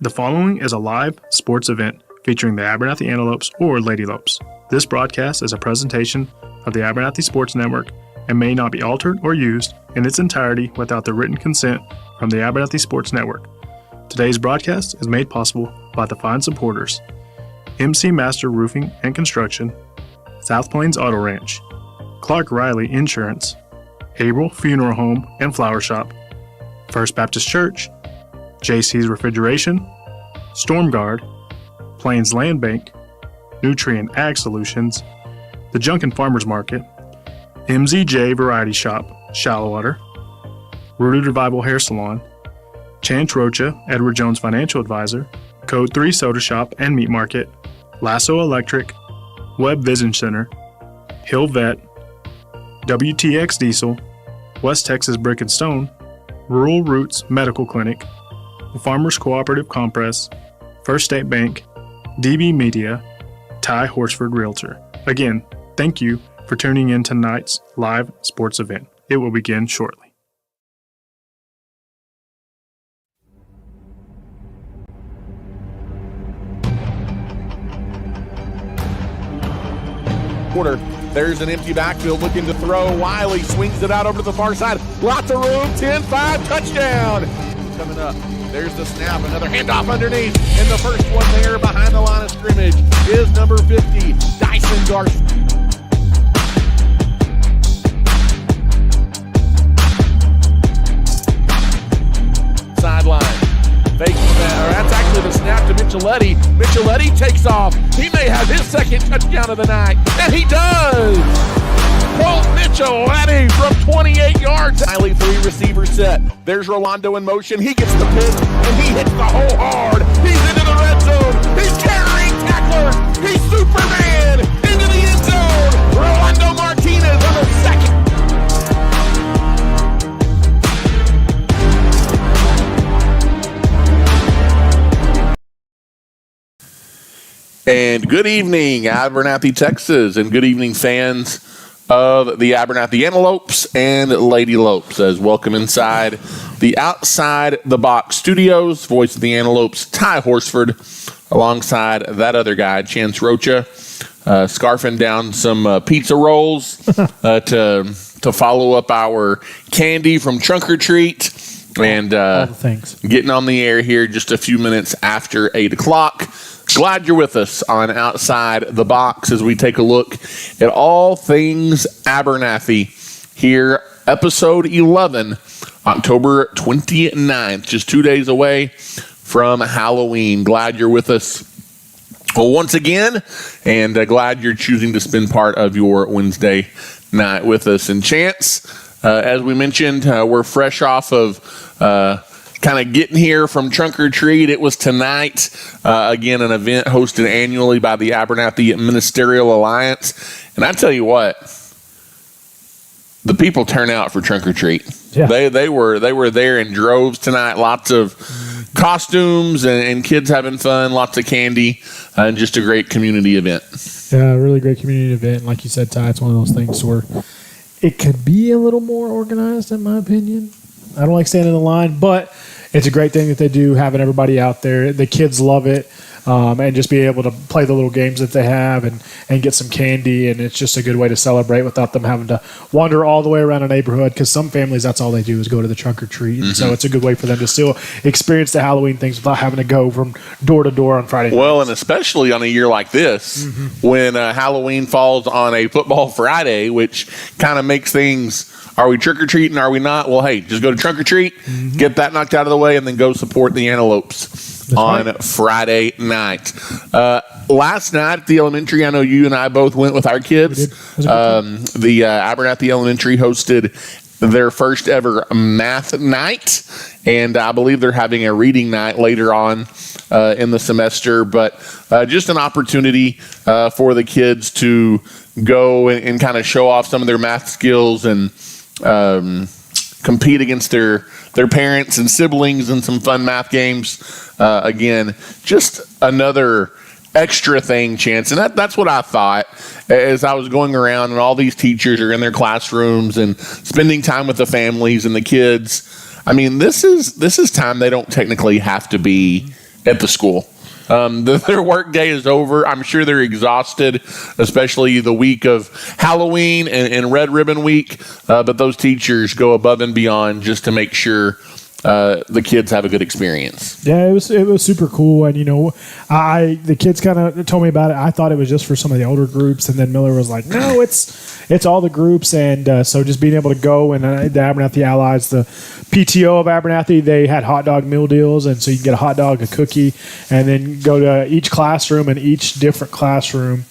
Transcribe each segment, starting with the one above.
The following is a live sports event featuring the Abernathy Antelopes or Lady Lopes. This broadcast is a presentation of the Abernathy Sports Network and may not be altered or used in its entirety without the written consent from the Abernathy Sports Network. Today's broadcast is made possible by the fine supporters: MC Master Roofing and Construction, South Plains Auto Ranch, Clark Riley Insurance, Haverhill Funeral Home and Flower Shop, First Baptist Church, JC's Refrigeration, Storm Guard, Plains Land Bank, Nutrient Ag Solutions, the Junkin Farmers Market, MZJ Variety Shop, Shallowater, Rooted Revival Hair Salon, Chance Rocha, Edward Jones Financial Advisor, Code 3 Soda Shop and Meat Market, Lasso Electric, Webb Vision Center, Hill Vet, WTX Diesel, West Texas Brick and Stone, Rural Roots Medical Clinic, the Farmers Cooperative Compress, First State Bank, DB Media, Ty Horsford Realtor. Again, thank you for tuning in tonight's live sports event. It will begin shortly. Quarter. There's an empty backfield looking to throw. Wiley swings it out over to the far side. Lots of room. 10-5 touchdown. Coming up. There's the snap. Another handoff underneath. And the first one there behind the line of scrimmage is number 50, Dyson Garcia. Sideline. Fake that. That's actually the snap to Micheletti. Micheletti takes off. He may have his second touchdown of the night, and he does. Colt Micheletti from 28 yards. Highly three-receiver set. There's Rolando in motion. He gets the pick, and he hits the hole hard. He's into the red zone. He's carrying tackler. He's Superman into the end zone. Rolando Martinez on the second. And good evening, Abernathy, Texas, and good evening, fans of the Abernathy Antelopes and Lady Lopes. As welcome inside the Outside the Box Studios, voice of the Antelopes, Ty Horsford, alongside that other guy, Chance Rocha, scarfing down some pizza rolls to follow up our candy from Trunk or Treat. And all the things. Getting on the air here just a few minutes after 8 o'clock. Glad you're with us on Outside the Box as we take a look at all things Abernathy here, episode 11, October 29th, just 2 days away from Halloween. Glad you're with us once again, and glad you're choosing to spend part of your Wednesday night with us. And Chance, as we mentioned, we're fresh off of kind of getting here from Trunk or Treat. It was tonight, again, an event hosted annually by the Abernathy Ministerial Alliance. And I tell you what, the people turn out for Trunk or Treat. Yeah. They were there in droves tonight. Lots of costumes and kids having fun, lots of candy, and just a great community event. Yeah, a really great community event. Like you said, Ty, it's one of those things where it could be a little more organized, in my opinion. I don't like standing in the line, but it's a great thing that they do, having everybody out there. The kids love it, and just be able to play the little games that they have and get some candy, and it's just a good way to celebrate without them having to wander all the way around a neighborhood, because some families, that's all they do is go to the Trunk or Treat. Mm-hmm. So it's a good way for them to still experience the Halloween things without having to go from door to door on Friday nights. Well, and especially on a year like this, mm-hmm. when Halloween falls on a football Friday, which kind of makes things... Are we trick-or-treating? Are we not? Well, hey, just go to Trunk-or-Treat, mm-hmm. get that knocked out of the way, and then go support the Antelopes on Friday night. Last night at the elementary, I know you and I both went with our kids. The Abernathy Elementary hosted their first ever math night, and I believe they're having a reading night later on in the semester. But just an opportunity for the kids to go and kind of show off some of their math skills and compete against their parents and siblings in some fun math games. Again, just another extra thing, Chance. And that's what I thought as I was going around, and all these teachers are in their classrooms and spending time with the families and the kids. I mean, this is time they don't technically have to be at the school. Their work day is over. I'm sure they're exhausted, especially the week of Halloween and Red Ribbon Week. But those teachers go above and beyond just to make sure the kids have a good experience. Yeah, it was super cool, and the kids kind of told me about it. I thought it was just for some of the older groups, and then Miller was like, "No, it's all the groups." And so just being able to go and the Abernathy Allies, the PTO of Abernathy, they had hot dog meal deals, and so you can get a hot dog, a cookie, and then go to each classroom, and each different classroom.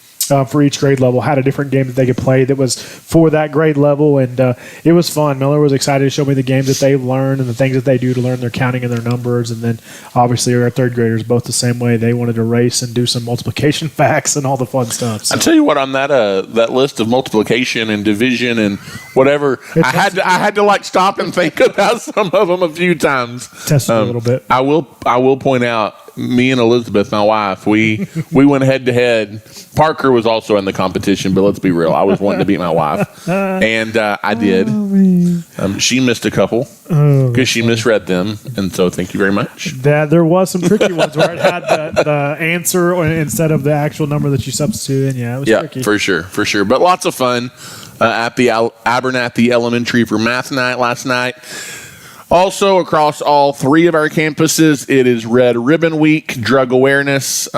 For each grade level, had a different game that they could play that was for that grade level, and it was fun. Miller was excited to show me the games that they've learned and the things that they do to learn their counting and their numbers, and then obviously our third graders both the same way. They wanted to race and do some multiplication facts and all the fun stuff. So. I tell you what, on that list of multiplication and division and whatever, I had to like stop and think about some of them a few times. Test a little bit. I will point out, me and Elizabeth, my wife, we went head to head. Parker was also in the competition, but let's be real, I was wanting to beat my wife, and I did. She missed a couple because she misread them, and so thank you very much. There was some tricky ones where it had the answer instead of the actual number that you substituted in. Yeah, it was tricky. For sure. But lots of fun at the Abernathy Elementary for math night last night. Also, across all three of our campuses, it is Red Ribbon Week, drug awareness.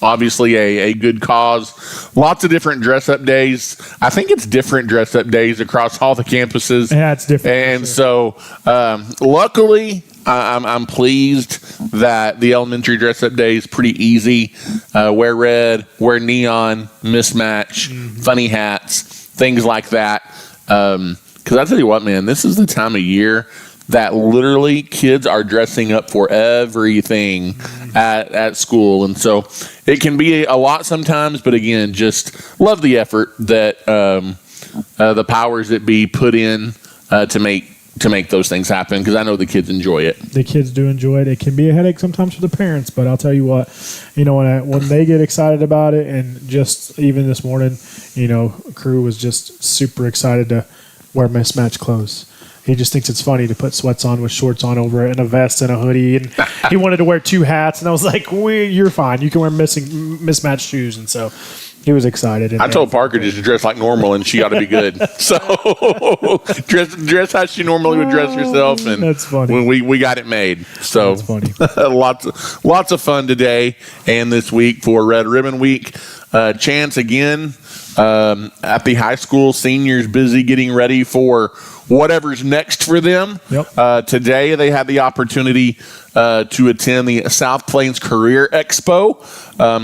Obviously, a good cause. Lots of different dress-up days. I think it's different dress-up days across all the campuses. Yeah, it's different. And so, luckily, I'm pleased that the elementary dress-up day is pretty easy. Wear red, wear neon, mismatch, funny hats, things like that. Because I tell you what, man, this is the time of year that literally kids are dressing up for everything at school. And so it can be a lot sometimes, but again, just love the effort that the powers that be put in to make those things happen, because I know the kids enjoy it. The kids do enjoy it. It can be a headache sometimes for the parents, but I'll tell you what, when they get excited about it, and just even this morning, crew was just super excited to wear mismatched clothes. He just thinks it's funny to put sweats on with shorts on over it and a vest and a hoodie. And he wanted to wear two hats. And I was like, you're fine. You can wear mismatched shoes. And so he was excited. I told Parker just to dress like normal and she ought to be good. So dress how she normally would dress herself. And that's funny. When we got it made. So that's funny. lots of fun today and this week for Red Ribbon Week. Chance again at the high school. Seniors busy getting ready for whatever's next for them. Yep. Today they had the opportunity to attend the South Plains Career Expo.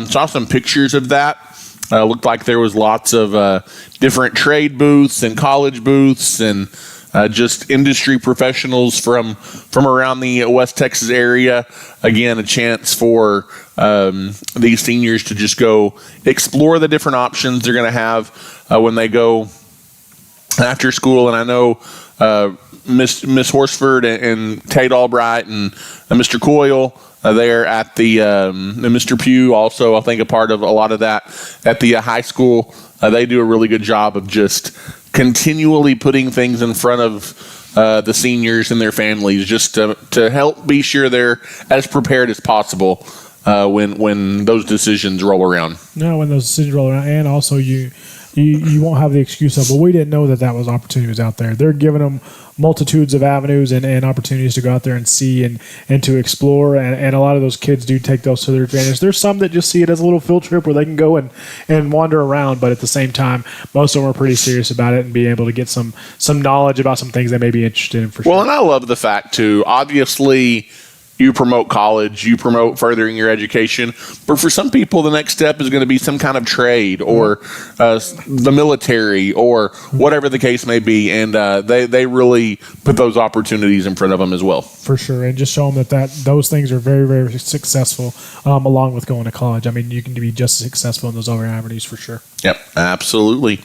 Saw some pictures of that. Looked like there was lots of different trade booths and college booths and just industry professionals from around the West Texas area. Again, a chance for these seniors to just go explore the different options they're going to have when they go after school. And I know Miss Horsford and Tate Albright and Mr. Coyle there at the Mr. Pugh, also I think a part of a lot of that at the high school. They do a really good job of just continually putting things in front of the seniors and their families, just to help be sure they're as prepared as possible when those decisions roll around. No, when those decisions roll around, and also you won't have the excuse of, well, we didn't know that was opportunity was out there. They're giving them multitudes of avenues and opportunities to go out there and see and to explore, and a lot of those kids do take those to their advantage. There's some that just see it as a little field trip where they can go and wander around, but at the same time, most of them are pretty serious about it and being able to get some knowledge about some things they may be interested in for sure. Well, and I love the fact, too, obviously you promote college, you promote furthering your education, but for some people the next step is going to be some kind of trade or the military or whatever the case may be, and they really put those opportunities in front of them as well. For sure, and just show them that those things are very, very successful along with going to college. I mean, you can be just as successful in those other avenues for sure. Yep, absolutely.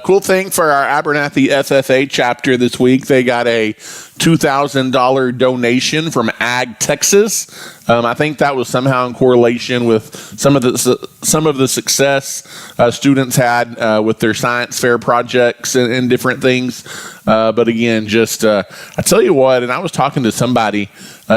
Cool thing for our Abernathy FFA chapter this week, they got a $2,000 donation from Ag Texas. I think that was somehow in correlation with some of the success students had with their science fair projects and different things. But again, just I tell you what, and I was talking to somebody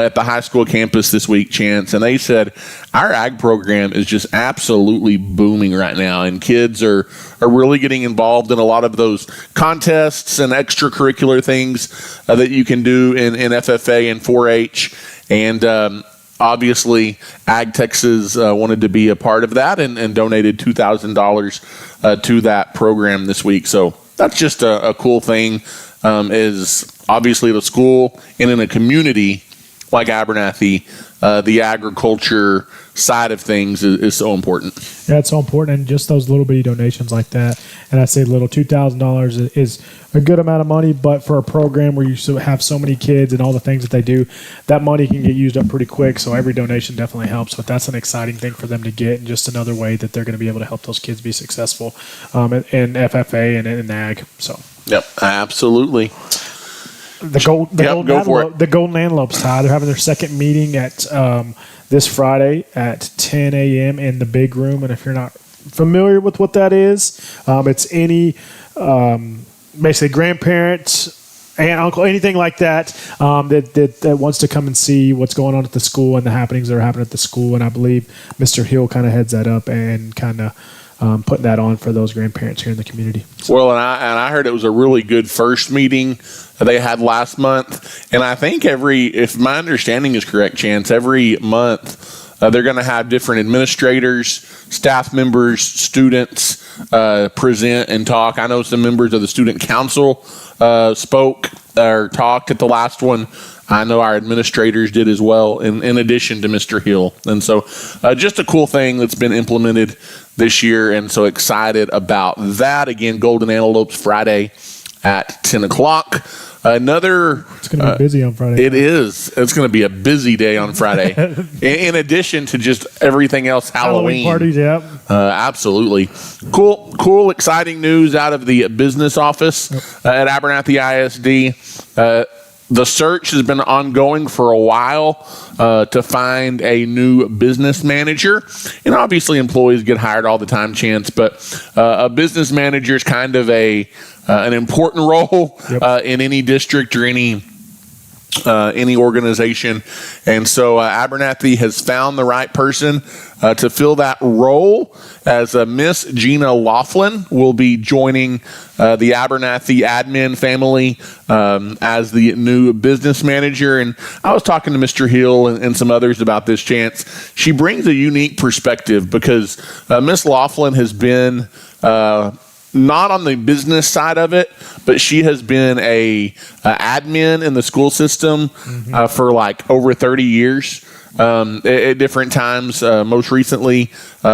at the high school campus this week, Chance, and they said our ag program is just absolutely booming right now, and kids are really getting involved in a lot of those contests and extracurricular things that you can do in FFA and 4-H. And obviously, Ag Texas wanted to be a part of that and donated $2,000 to that program this week. So that's just a cool thing. Is obviously the school and in a community like Abernathy, the agriculture side of things is so important. Yeah, it's so important, and just those little bitty donations like that. And I say little, $2,000 is a good amount of money, but for a program where you have so many kids and all the things that they do, that money can get used up pretty quick. So every donation definitely helps, but that's an exciting thing for them to get, and just another way that they're going to be able to help those kids be successful in FFA and in ag. So. Yep, absolutely. The Golden Antelopes, Ty, they're having their second meeting at this Friday at 10 a.m. in the big room. And if you're not familiar with what that is, it's any basically grandparents, aunt, uncle, anything like that that wants to come and see what's going on at the school and the happenings that are happening at the school. And I believe Mr. Hill kind of heads that up and kind of putting that on for those grandparents here in the community. So. Well, and I heard it was a really good first meeting they had last month. And I think if my understanding is correct, Chance, every month they're going to have different administrators, staff members, students present and talk. I know some members of the student council spoke or talked at the last one. I know our administrators did as well, in addition to Mr. Hill. And so just a cool thing that's been implemented this year, and so excited about that. Again, Golden Antelopes Friday at 10 o'clock. It's going to be busy on Friday. It is. It's going to be a busy day on Friday. In addition to just everything else, Halloween parties, yeah. Absolutely. Cool, exciting news out of the business office at Abernathy ISD. The search has been ongoing for a while to find a new business manager. And obviously employees get hired all the time, Chance, but a business manager is kind of an important role in any district or any organization. And so Abernathy has found the right person to fill that role, as Miss Gina Laughlin will be joining the Abernathy admin family as the new business manager. And I was talking to Mr. Hill and some others about this, Chance. She brings a unique perspective because Miss Laughlin has been not on the business side of it, but she has been a admin in the school system for like over 30 years at different times, most recently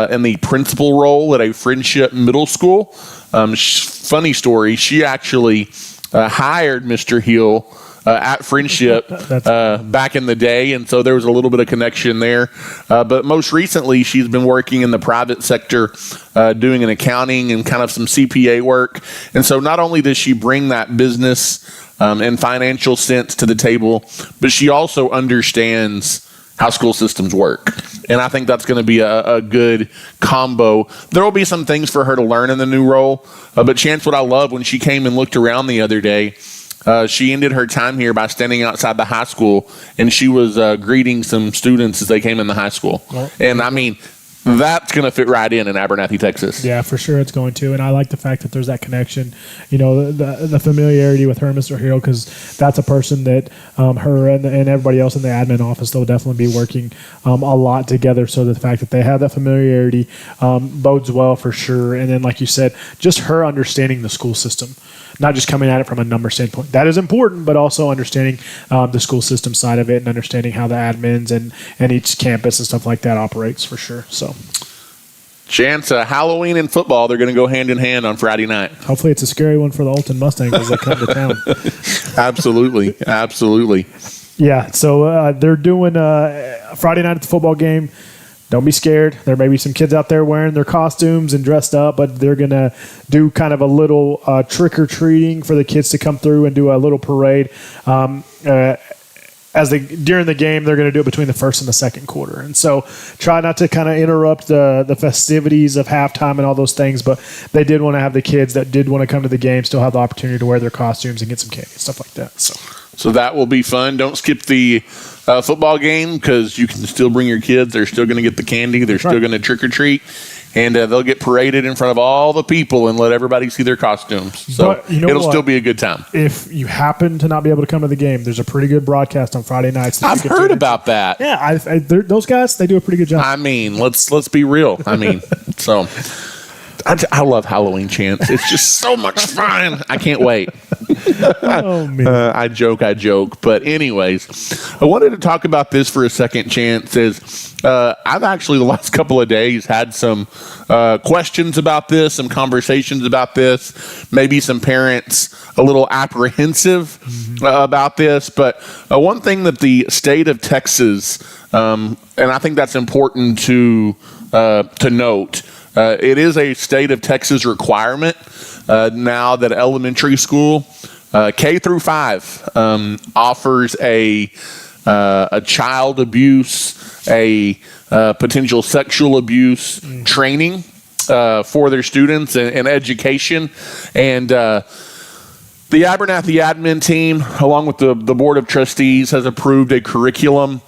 in the principal role at a Friendship Middle School. Funny story, she actually hired Mr. Hill at Friendship back in the day, and so there was a little bit of connection there. But most recently, she's been working in the private sector, doing an accounting and kind of some CPA work. And so not only does she bring that business and financial sense to the table, but she also understands how school systems work. And I think that's going to be a good combo. There will be some things for her to learn in the new role. But Chance, what I love, when she came and looked around the other day, she ended her time here by standing outside the high school, and she was greeting some students as they came in the high school. And I mean, that's going to fit right in Abernathy, Texas. Yeah, for sure it's going to. And I like the fact that there's that connection, the familiarity with her and Mr. Hill, because that's a person that her and everybody else in the admin office, they'll definitely be working a lot together. So the fact that they have that familiarity bodes well for sure. And then, like you said, just her understanding the school system, not just coming at it from a number standpoint. That is important, but also understanding the school system side of it and understanding how the admins and each campus and stuff like that operates for sure. So, Chance, Halloween and football, they're going to go hand in hand on Friday night. Hopefully it's a scary one for the Alton Mustangs as they come to town. Absolutely. Yeah, so they're doing Friday night at the football game. Don't be scared. There may be some kids out there wearing their costumes and dressed up, but they're going to do kind of a little trick-or-treating for the kids to come through and do a little parade. During the game, they're going to do it between the first and the second quarter. And so try not to kind of interrupt the festivities of halftime and all those things, but they did want to have the kids that did want to come to the game still have the opportunity to wear their costumes and get some candy and stuff like that. So that will be fun. Don't skip the football game because you can still bring your kids. They're still going to get the candy. They're still going to trick or treat. And they'll get paraded in front of all the people and let everybody see their costumes. So it'll still be a good time. If you happen to not be able to come to the game, there's a pretty good broadcast on Friday nights. I've heard about that. Yeah, those guys, they do a pretty good job. I mean, let's be real. I mean, so I love Halloween, Chance. It's just so much fun. I can't wait. Oh, man. I joke. But anyways, I wanted to talk about this for a second, Chance. I've actually the last couple of days had some questions about this, some conversations about this, maybe some parents a little apprehensive about this. But one thing that the state of Texas, and I think that's important to note, it is a state of Texas requirement now that elementary school, K through 5, offers a child abuse, a potential sexual abuse training for their students and education. And the Abernathy admin team, along with the Board of Trustees, has approved a curriculum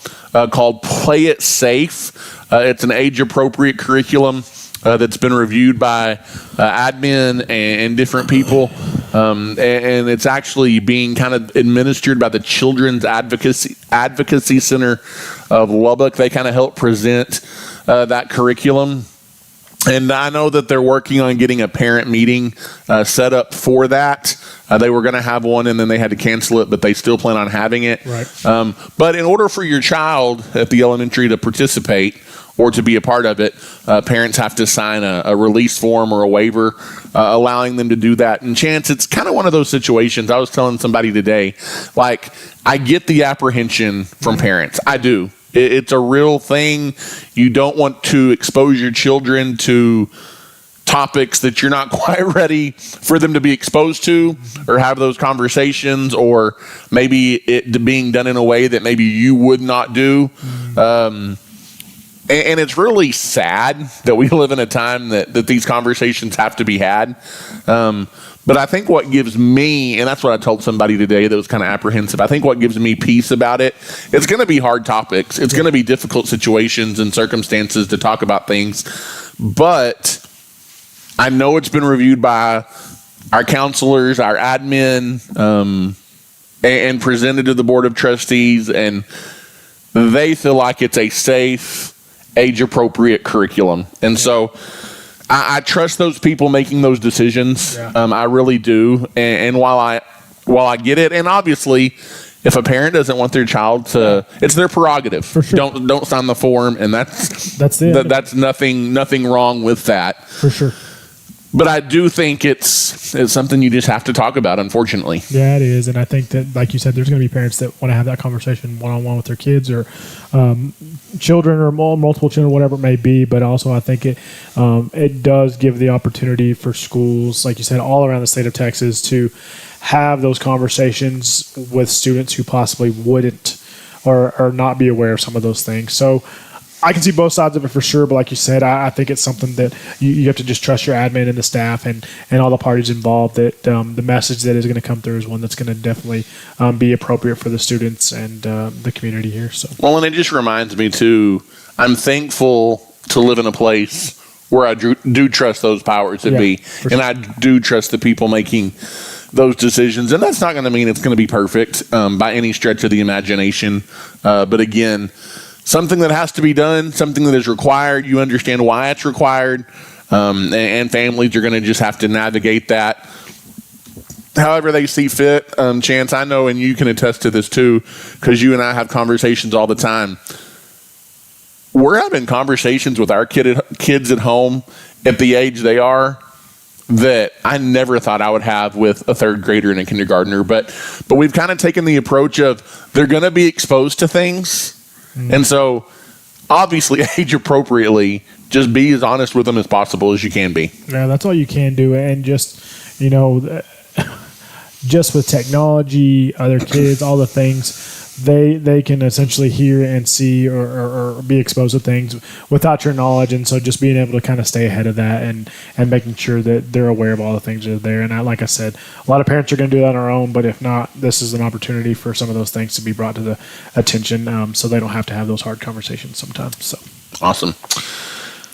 called Play It Safe. It's an age-appropriate curriculum that's been reviewed by admin and different people. And it's actually being kind of administered by the Children's Advocacy Center of Lubbock. They kind of help present that curriculum. And I know that they're working on getting a parent meeting set up for that. They were going to have one, and then they had to cancel it, but they still plan on having it. Right. But in order for your child at the elementary to participate or to be a part of it, parents have to sign a release form or a waiver allowing them to do that. And Chance, it's kind of one of those situations. I was telling somebody today, like, I get the apprehension from parents. I do. It's a real thing. You don't want to expose your children to topics that you're not quite ready for them to be exposed to or have those conversations, or maybe it being done in a way that maybe you would not do. And it's really sad that we live in a time that these conversations have to be had. But I think what gives me, and that's what I told somebody today that was kind of apprehensive, I think what gives me peace about it, it's going to be hard topics. It's going to be difficult situations and circumstances to talk about things. But I know it's been reviewed by our counselors, our admin, and presented to the Board of Trustees, and they feel like it's a safe, age-appropriate curriculum. And so I trust those people making those decisions. Yeah. I really do. And while I get it, and obviously, if a parent doesn't want their child to, it's their prerogative. For sure. Don't sign the form, and that's it. That's nothing wrong with that. For sure. But I do think it's something you just have to talk about, unfortunately. Yeah, it is. And I think that, like you said, there's going to be parents that want to have that conversation one-on-one with their kids, or children, or multiple children, whatever it may be. But also I think it does give the opportunity for schools, like you said, all around the state of Texas, to have those conversations with students who possibly wouldn't or not be aware of some of those things. So I can see both sides of it for sure, but like you said, I think it's something that you have to just trust your admin and the staff and all the parties involved, that the message that is going to come through is one that's going to definitely be appropriate for the students and the community here. So, well, and it just reminds me too, I'm thankful to live in a place where I do trust those powers that be, and sure. I do trust the people making those decisions. And that's not going to mean it's going to be perfect by any stretch of the imagination. But again, something that has to be done, something that is required. You understand why it's required, and families are going to just have to navigate that however they see fit. Chance, I know, and you can attest to this too, because you and I have conversations all the time. We're having conversations with our kids at home at the age they are that I never thought I would have with a third grader and a kindergartner. But we've kind of taken the approach of they're going to be exposed to things. And so, obviously, age appropriately, just be as honest with them as possible as you can be. Yeah, that's all you can do. And just, just with technology, other kids, all the things, they can essentially hear and see or be exposed to things without your knowledge. And so just being able to kind of stay ahead of that and making sure that they're aware of all the things that are there. And like I said, a lot of parents are going to do that on their own, but if not, this is an opportunity for some of those things to be brought to the attention, so they don't have to have those hard conversations sometimes. So awesome.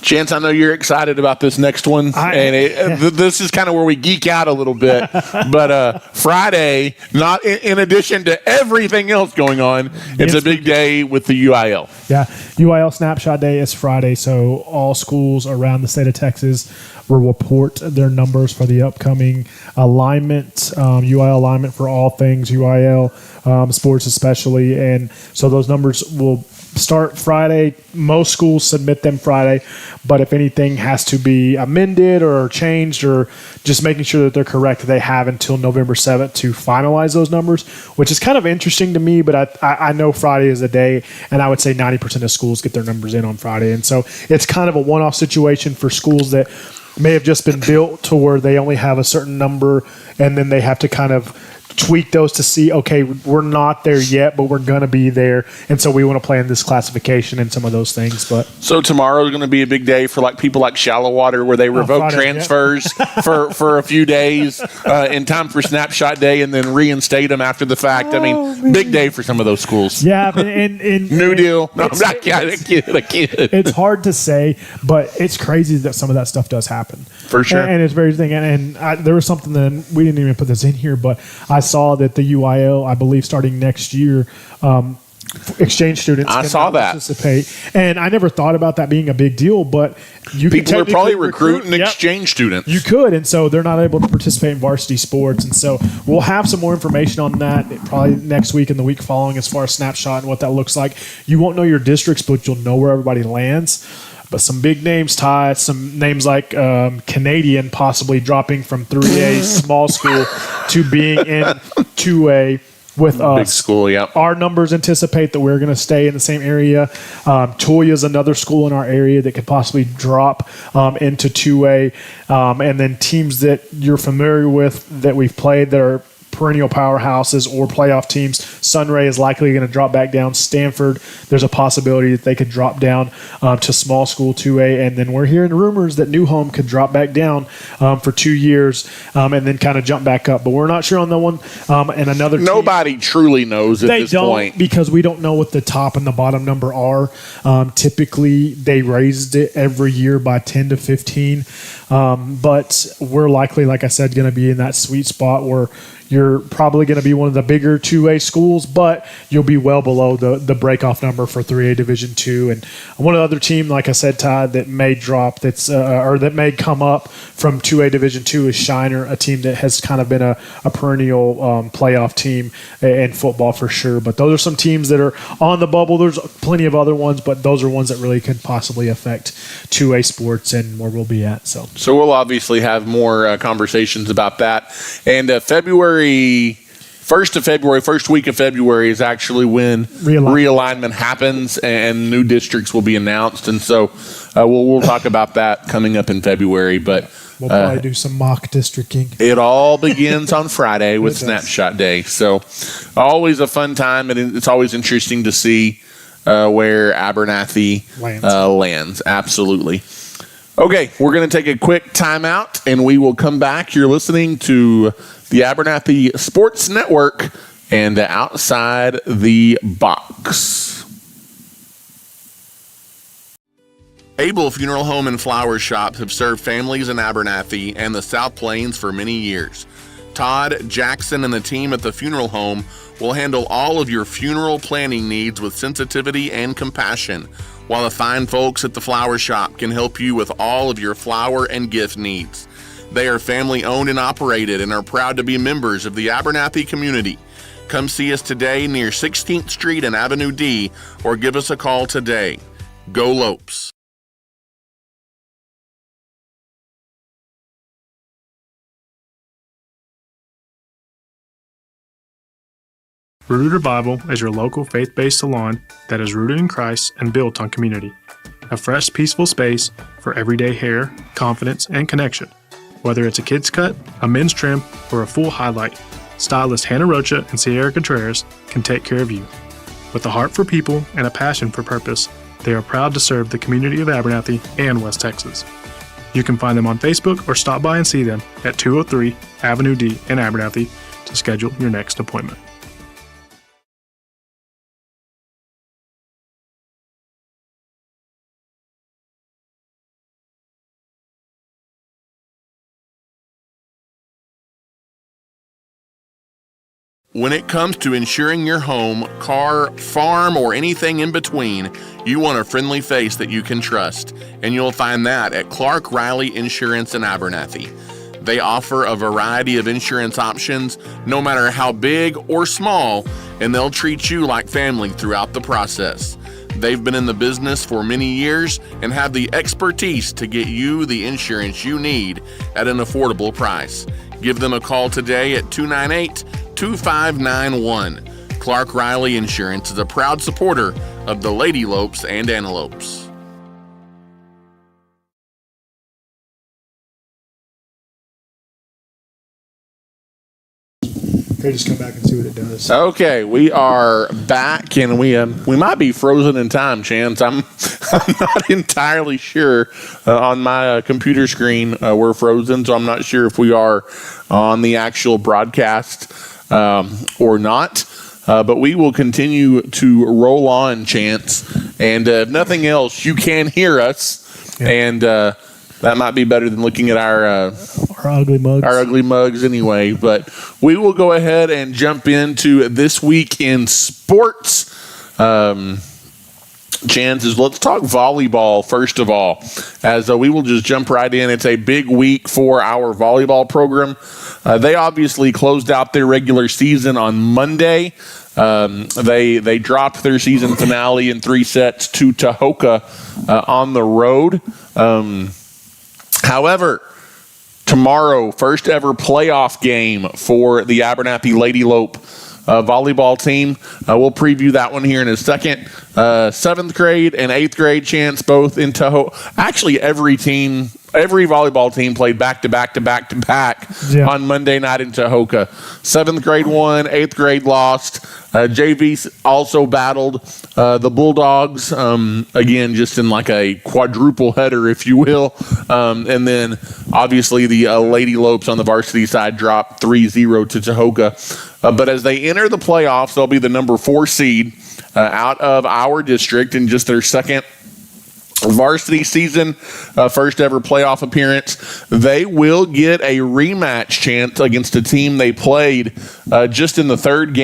Chance, I know you're excited about this next one, this is kind of where we geek out a little bit. But Friday, not in addition to everything else going on, it's a big day with the UIL. Yeah, UIL Snapshot Day is Friday, so all schools around the state of Texas will report their numbers for the upcoming alignment, UIL alignment for all things UIL, sports especially. And so those numbers will start Friday. Most schools submit them Friday, but if anything has to be amended or changed or just making sure that they're correct, they have until November 7th to finalize those numbers, which is kind of interesting to me, but I know Friday is a day, and I would say 90% of schools get their numbers in on Friday. And so it's kind of a one-off situation for schools that may have just been built to where they only have a certain number, and then they have to kind of tweak those to see, okay, we're not there yet, but we're going to be there. And so we want to plan this classification and some of those things. But so tomorrow is going to be a big day for like people like Shallow Water, where they revoke transfers for a few days in time for Snapshot Day and then reinstate them after the fact. I mean, big day for some of those schools. Yeah. And New Deal. No, I'm not kidding. It's hard to say, but it's crazy that some of that stuff does happen. For sure. And it's very thing. And there was something that we didn't even put this in here, but I saw that the UIL, I believe, starting next year, exchange students I can saw that participate. And I never thought about that being a big deal, but people are probably recruiting exchange students. You could, and so they're not able to participate in varsity sports. And so we'll have some more information on that probably next week and the week following as far as Snapshot and what that looks like. You won't know your districts, but you'll know where everybody lands. But some big names, Ty, some names like Canadian possibly dropping from 3A small school to being in 2A with us. Big school, yeah. Our numbers anticipate that we're going to stay in the same area. Toya is another school in our area that could possibly drop into 2A. And then teams that you're familiar with that we've played that are perennial powerhouses or playoff teams. Sunray is likely going to drop back down. Stanford, there's a possibility that they could drop down to small school 2A. And then we're hearing rumors that New Home could drop back down for 2 years and then kind of jump back up. But we're not sure on that one. And another team, nobody truly knows at this point. Because we don't know what the top and the bottom number are. Typically, they raised it every year by 10 to 15. But we're likely, like I said, going to be in that sweet spot where you're probably going to be one of the bigger 2A schools, but you'll be well below the breakoff number for 3A Division II. And one other team, like I said, Ty, that may drop or that may come up from 2A Division II is Shiner, a team that has kind of been a perennial playoff team in football for sure. But those are some teams that are on the bubble. There's plenty of other ones, but those are ones that really could possibly affect 2A sports and where we'll be at. So we'll obviously have more conversations about that. And February 1st of February, first week of February is actually when realignment happens and new districts will be announced. And so we'll talk about that coming up in February. But we'll probably do some mock districting. It all begins on Friday with Snapshot Day. So always a fun time, and it's always interesting to see where Abernathy lands. Absolutely. Okay, we're going to take a quick timeout, and we will come back. You're listening to the Abernathy Sports Network and Outside the Box. Abel Funeral Home and Flower Shop have served families in Abernathy and the South Plains for many years. Todd, Jackson, and the team at the funeral home will handle all of your funeral planning needs with sensitivity and compassion, while the fine folks at the flower shop can help you with all of your flower and gift needs. They are family owned and operated and are proud to be members of the Abernathy community. Come see us today near 16th Street and Avenue D, or give us a call today. Go Lopes. Rooted Bible is your local faith-based salon that is rooted in Christ and built on community. A fresh, peaceful space for everyday hair, confidence, and connection. Whether it's a kid's cut, a men's trim, or a full highlight, stylist Hannah Rocha and Sierra Contreras can take care of you. With a heart for people and a passion for purpose, they are proud to serve the community of Abernathy and West Texas. You can find them on Facebook or stop by and see them at 203 Avenue D in Abernathy to schedule your next appointment. When it comes to insuring your home, car, farm, or anything in between, you want a friendly face that you can trust, and you'll find that at Clark Riley Insurance in Abernathy. They offer a variety of insurance options, no matter how big or small, and they'll treat you like family throughout the process. They've been in the business for many years and have the expertise to get you the insurance you need at an affordable price. Give them a call today at 298-2591. Clark Riley Insurance is a proud supporter of the Lady Lopes and Antelopes. Okay, just come back and see what it does. Okay, we are back, and we might be frozen in time, Chance. I'm not entirely sure. On my computer screen, we're frozen, so I'm not sure if we are on the actual broadcast or not. But we will continue to roll on, Chance. And if nothing else, you can hear us, and that might be better than looking at our ugly mugs. Our ugly mugs anyway. But we will go ahead and jump into this week in sports. Chances, let's talk volleyball first of all, as we will just jump right in. It's a big week for our volleyball program. They obviously closed out their regular season on Monday. They dropped their season finale in 3 sets to Tahoka on the road. However, tomorrow, first ever playoff game for the Abernathy Lady Lope volleyball team. We'll preview that one here in a second. 7th grade and 8th grade, Chance, both in Tahoe. Actually, every volleyball team played back on Monday night in Tahoka. 7th grade won, 8th grade lost. JV also battled the Bulldogs, again, just in like a quadruple header, if you will. And then, obviously, the Lady Lopes on the varsity side dropped 3-0 to Tahoka. But as they enter the playoffs, they'll be the number 4 seed out of our district in just their second varsity season, first ever playoff appearance. They will get a rematch chance against a team they played just in the third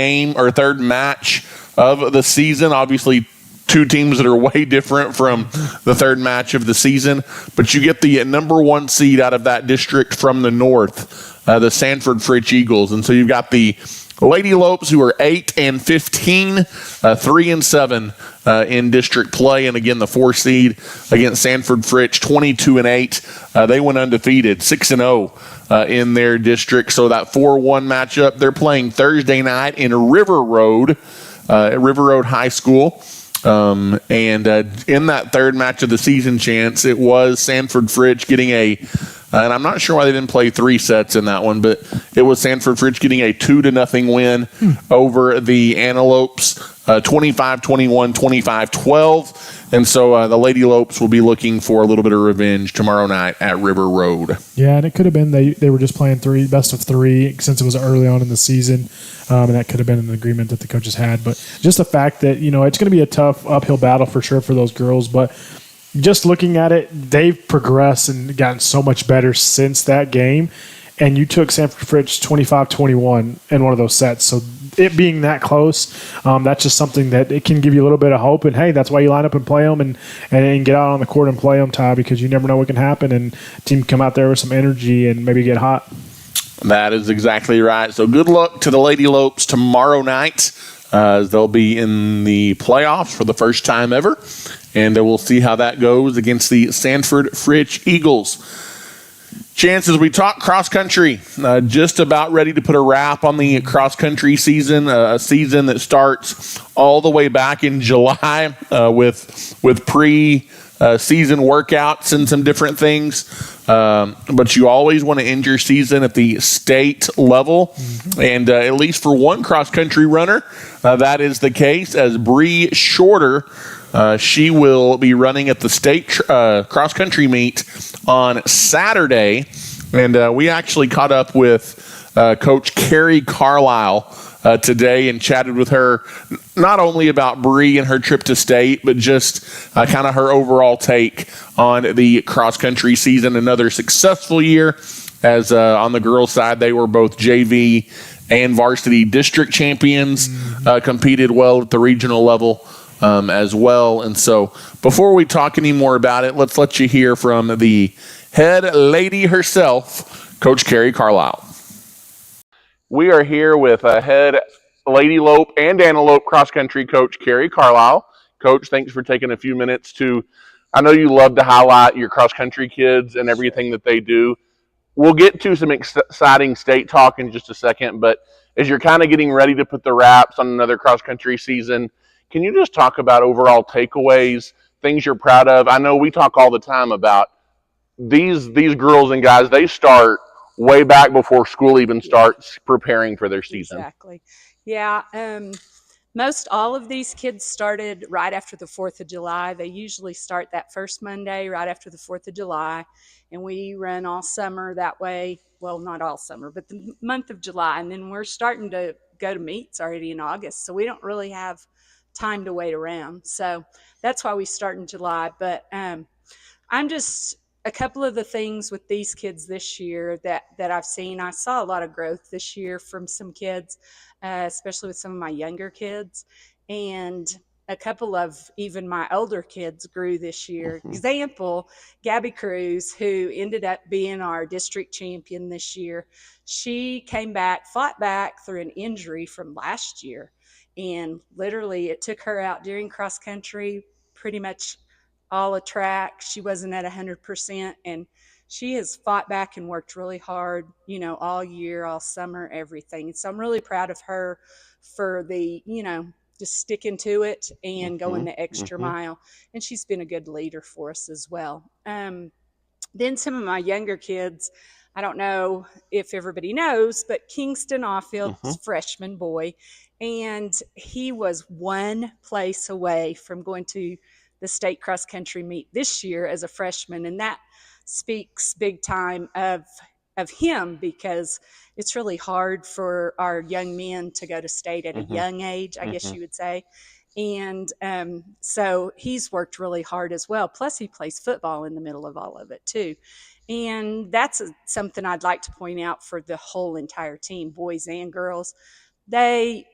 match of the season. Obviously, 2 teams that are way different from the third match of the season, but you get the number 1 seed out of that district from the north, the Sanford Fritch Eagles. And so you've got the Lady Lopes, who are 8-15, 3-7 in district play, and again the 4 seed against Sanford Fritch, 22-8. They went undefeated, 6-0 in their district. So that 4-1 matchup, they're playing Thursday night in River Road High School. And in that third match of the season, Chance, it was Sanford Fritch getting and I'm not sure why they didn't play 3 sets in that one, but it was Sanford Fritch getting a 2-0 win over the Antelopes, 25-21, 25-12. And so the Lady Lopes will be looking for a little bit of revenge tomorrow night at River Road. Yeah, and it could have been they were just playing best of 3 since it was early on in the season, and that could have been an agreement that the coaches had. But just the fact that, it's going to be a tough uphill battle for sure for those girls, but just looking at it, they've progressed and gotten so much better since that game. And you took Sanford Fritch 25-21 in one of those sets. So it being that close, that's just something that it can give you a little bit of hope. And, hey, that's why you line up and play them and get out on the court and play them, Ty, because you never know what can happen. And team come out there with some energy and maybe get hot. That is exactly right. So good luck to the Lady Lopes tomorrow night. They'll be in the playoffs for the first time ever. And we'll see how that goes against the Sanford Fritch Eagles. Chances, we talk cross country. Just about ready to put a wrap on the cross country season, a season that starts all the way back in July with pre-season workouts and some different things. But you always want to end your season at the state level, and at least for one cross country runner, that is the case. As Bree Shorter, she will be running at the state cross country meet on Saturday, and we actually caught up with Coach Carrie Carlisle today and chatted with her not only about Bree and her trip to state, but just kind of her overall take on the cross country season. Another successful year, as on the girls' side, they were both JV and varsity district champions, competed well at the regional level as well. And so before we talk any more about it, let's let you hear from the head lady herself, Coach Carrie Carlisle. We are here with head Lady Lope and Antelope cross country coach Carrie Carlisle. Coach, thanks for taking a few minutes to, I know you love to highlight your cross country kids and everything that they do. We'll get to some exciting state talk in just a second, but as you're kind of getting ready to put the wraps on another cross country season, can you just talk about overall takeaways, things you're proud of? I know we talk all the time about these girls and guys, they start way back before school even starts preparing for their season. Exactly. Yeah. Most all of these kids started right after the 4th of July. They usually start that first Monday right after the 4th of July. And we run all summer that way. Well, not all summer, but the month of July. And then we're starting to go to meets already in August. So we don't really have time to wait around. So that's why we start in July. But I'm just, a couple of the things with these kids this year that I've seen, I saw a lot of growth this year from some kids, especially with some of my younger kids. And a couple of even my older kids grew this year. Example, Gabby Cruz, who ended up being our district champion this year. She came back, fought back through an injury from last year. And literally it took her out during cross country, pretty much all a track. She wasn't at 100%, and she has fought back and worked really hard, all year, all summer, everything. So I'm really proud of her for the, just sticking to it and going the extra mile. And she's been a good leader for us as well. Then some of my younger kids, I don't know if everybody knows, but Kingston Offield's freshman boy, and he was one place away from going to the state cross country meet this year as a freshman. And that speaks big time of him, because it's really hard for our young men to go to state at a young age, I guess you would say. And so he's worked really hard as well. Plus he plays football in the middle of all of it too. And that's something I'd like to point out for the whole entire team, boys and girls. They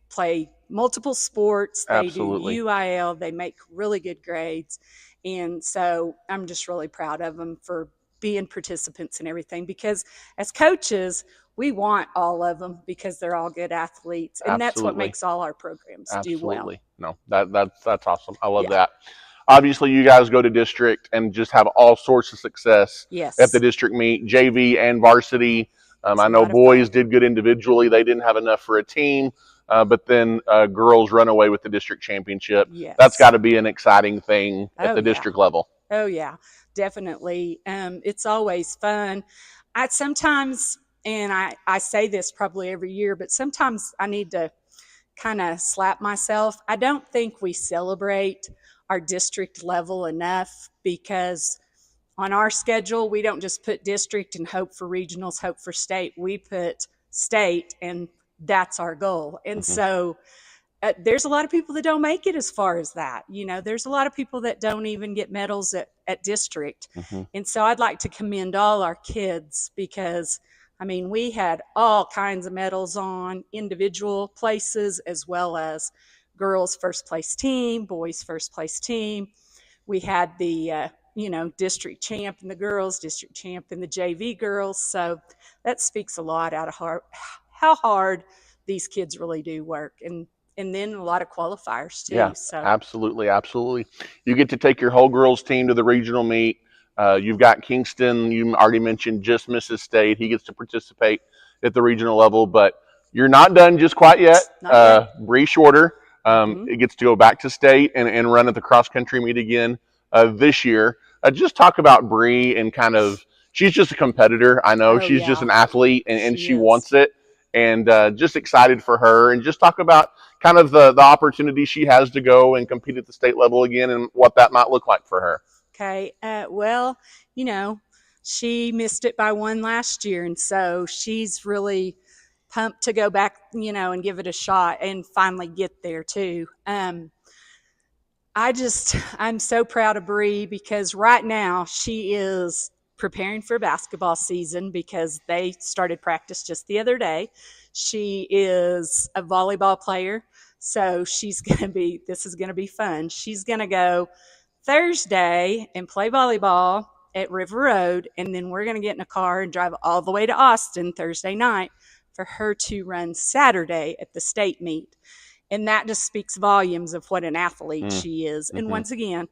play multiple sports. They Absolutely. do UIL. They make really good grades. And so I'm just really proud of them for being participants and everything, because as coaches, we want all of them because they're all good athletes. And that's what makes all our programs do well. No, that's awesome. I love that. Obviously, you guys go to district and just have all sorts of success at the district meet, JV and varsity. I know boys did good individually. They didn't have enough for a team. But then girls run away with the district championship. Yes. That's got to be an exciting thing at the district level. Oh, yeah, definitely. It's always fun. I sometimes, and I say this probably every year, but sometimes I need to kind of slap myself. I don't think we celebrate our district level enough, because on our schedule, we don't just put district and hope for regionals, hope for state. We put state, and that's our goal. And so there's a lot of people that don't make it as far as that. There's a lot of people that don't even get medals at district. And so I'd like to commend all our kids, because we had all kinds of medals on individual places, as well as girls first place team, boys first place team. We had the district champ in the girls, district champ in the JV girls. So that speaks a lot out of how hard these kids really do work. And then a lot of qualifiers too. Yeah, so absolutely. You get to take your whole girls team to the regional meet. You've got Kingston. You already mentioned just misses state. He gets to participate at the regional level, but you're not done just quite yet. Bree Shorter it gets to go back to state and run at the cross country meet again this year. Just talk about Bree and kind of, she's just a competitor. I know she's just an athlete and she wants it, and just excited for her, and just talk about kind of the opportunity she has to go and compete at the state level again and what that might look like for her. Okay. Well, she missed it by one last year, and so she's really pumped to go back, and give it a shot and finally get there too. I'm so proud of Bree because right now she is preparing for basketball season because they started practice just the other day. She is a volleyball player, so this is going to be fun. She's going to go Thursday and play volleyball at River Road, and then we're going to get in a car and drive all the way to Austin Thursday night for her to run Saturday at the state meet. And that just speaks volumes of what an athlete she is. And once again,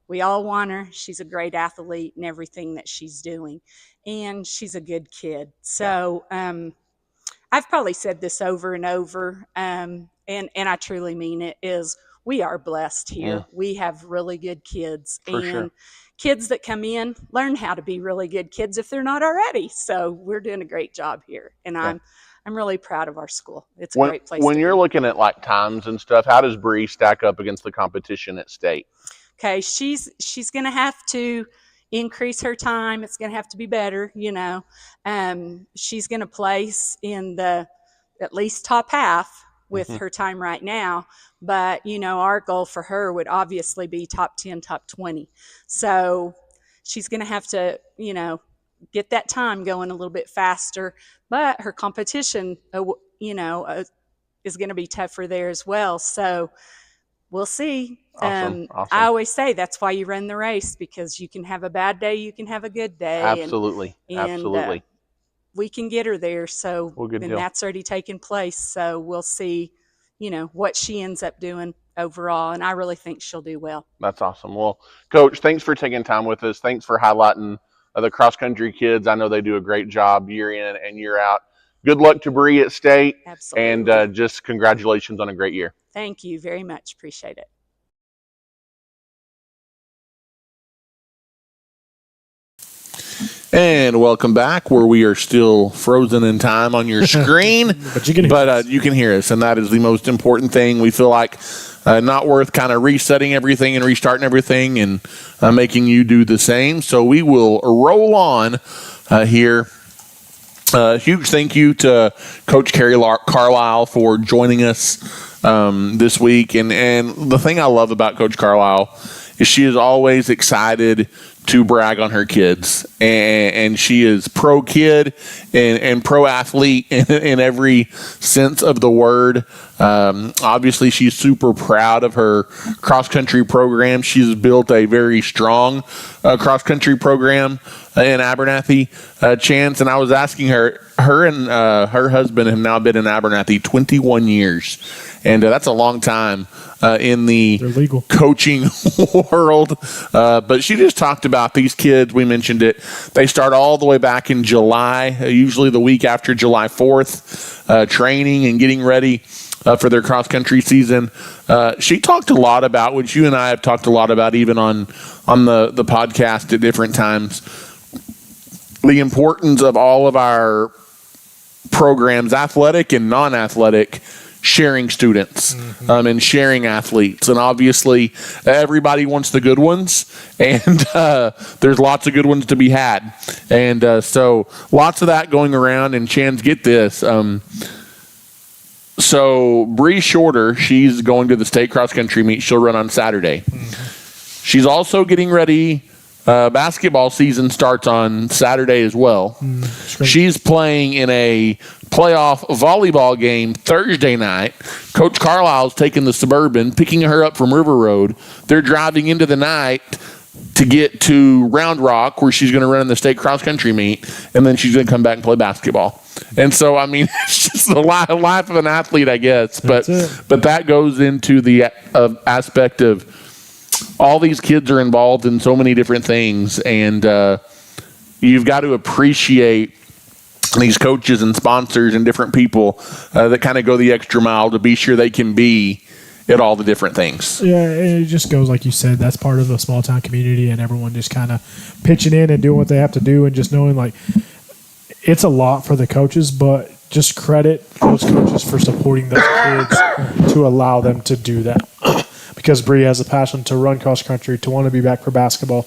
we all want her. She's a great athlete in everything that she's doing, and she's a good kid. So I've probably said this over and over, and I truly mean it, is we are blessed here. We have really good kids, kids that come in learn how to be really good kids if they're not already. So we're doing a great job here, and I'm really proud of our school. It's a great place. When you're looking at like times and stuff, how does Bree stack up against the competition at state? Okay, she's going to have to increase her time. It's going to have to be better, She's going to place in the at least top half with her time right now. But, our goal for her would obviously be top 10, top 20. So she's going to have to, get that time going a little bit faster. But her competition, is going to be tougher there as well. So we'll see. Awesome. I always say that's why you run the race, because you can have a bad day, you can have a good day. Absolutely. We can get her there. So, that's already taken place. So we'll see, what she ends up doing overall. And I really think she'll do well. That's awesome. Well, Coach, thanks for taking time with us. Thanks for highlighting the cross-country kids. I know they do a great job year in and year out. Good luck to Bree at state. Absolutely. And just congratulations on a great year. Thank you very much. Appreciate it. And welcome back, where we are still frozen in time on your screen. But you can hear us, and that is the most important thing. We feel like not worth kind of resetting everything and restarting everything and making you do the same. So we will roll on here. Huge thank you to Coach Carrie Carlisle for joining us this week. And the thing I love about Coach Carlisle is she is always excited to brag on her kids, and she is pro kid and pro athlete in every sense of the word. Obviously, she's super proud of her cross country program. She's built a very strong cross country program in Abernathy, Chance. And I was asking her and her husband have now been in Abernathy 21 years, and that's a long time in the coaching world. But she just talked about these kids. We mentioned it. They start all the way back in July, usually the week after July 4th, training and getting ready for their cross-country season. She talked a lot about, which you and I have talked a lot about even on the podcast at different times, the importance of all of our programs, athletic and non-athletic, sharing students and sharing athletes. And obviously, everybody wants the good ones, and there's lots of good ones to be had. And so lots of that going around. And Chans, get this. So Bree Shorter, she's going to the state cross-country meet. She'll run on Saturday. She's also getting ready. Basketball season starts on Saturday as well. She's playing in a playoff volleyball game Thursday night. Coach Carlisle's taking the Suburban, picking her up from River Road. They're driving into the night to get to Round Rock, where she's going to run in the state cross-country meet, and then she's going to come back and play basketball. And so, I mean, it's just the life of an athlete, I guess. But that goes into the aspect of all these kids are involved in so many different things, and you've got to appreciate these coaches and sponsors and different people that kind of go the extra mile to be sure they can be at all the different things. Yeah, and it just goes like you said. That's part of the small town community, and everyone just kind of pitching in and doing what they have to do, and just knowing like it's a lot for the coaches, but just credit those coaches for supporting those kids to allow them to do that. Because Bree has a passion to run cross country, to want to be back for basketball,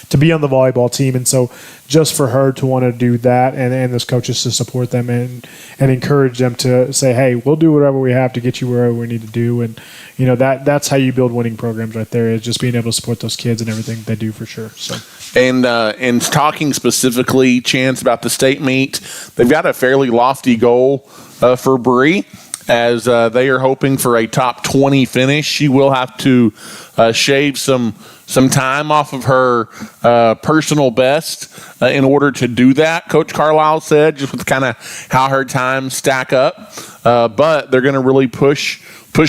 to be on the volleyball team. And so just for her to want to do that and those coaches to support them and encourage them to say, hey, we'll do whatever we have to get you wherever we need to do. And, you know, that's how you build winning programs right there, is just being able to support those kids and everything they do for sure. So. And talking specifically, Chance, about the state meet, they've got a fairly lofty goal for Bree, as they are hoping for a top 20 finish. She will have to shave some time off of her personal best in order to do that, Coach Carlisle said, just with kind of how her times stack up. But they're going to really push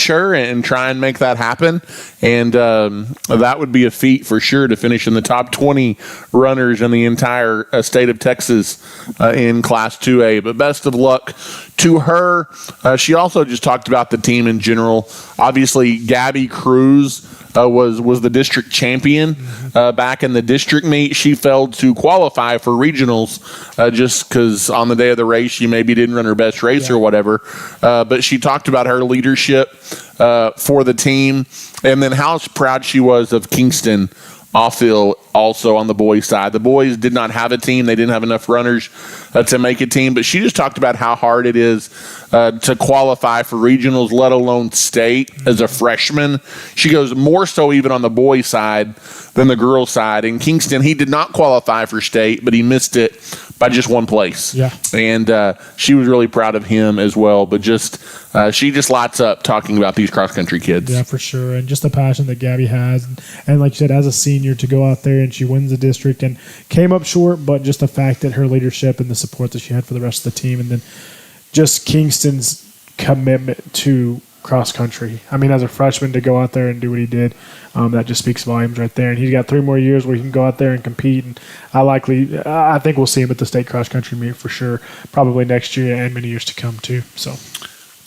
her and try and make that happen. And that would be a feat for sure, to finish in the top 20 runners in the entire state of Texas in Class 2A. But best of luck to her. She also just talked about the team in general. Obviously, Gabby Cruz was the district champion back in the district meet. She failed to qualify for regionals just because on the day of the race she maybe didn't run her best race or whatever. But she talked about her leadership for the team, and then how proud she was of Kingston Offill also on the boys' side. The boys did not have a team. They didn't have enough runners to make a team, but she just talked about how hard it is to qualify for regionals, let alone state, as a freshman. She goes, more so even on the boys' side than the girls' side. In Kingston, he did not qualify for state, but he missed it by just one place. Yeah. And she was really proud of him as well, but just she just lights up talking about these cross-country kids. Yeah, for sure. And just the passion that Gabby has. And like you said, as a senior, to go out there and she wins the district and came up short, but just the fact that her leadership and the support that she had for the rest of the team, and then just Kingston's commitment to cross country. I mean, as a freshman to go out there and do what he did, that just speaks volumes right there. And he's got 3 more years where he can go out there and compete. And I think we'll see him at the state cross country meet for sure, probably next year and many years to come too. So.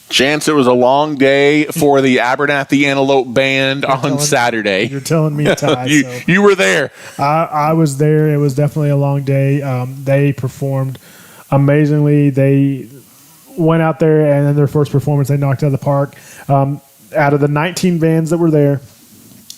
Chance, it was a long day for the Abernathy Antelope Band on Saturday. You're telling me, Ty. You were there. I was there. It was definitely a long day. They performed amazingly. They went out there, and in their first performance, they knocked it out of the park. Out of the 19 bands that were there,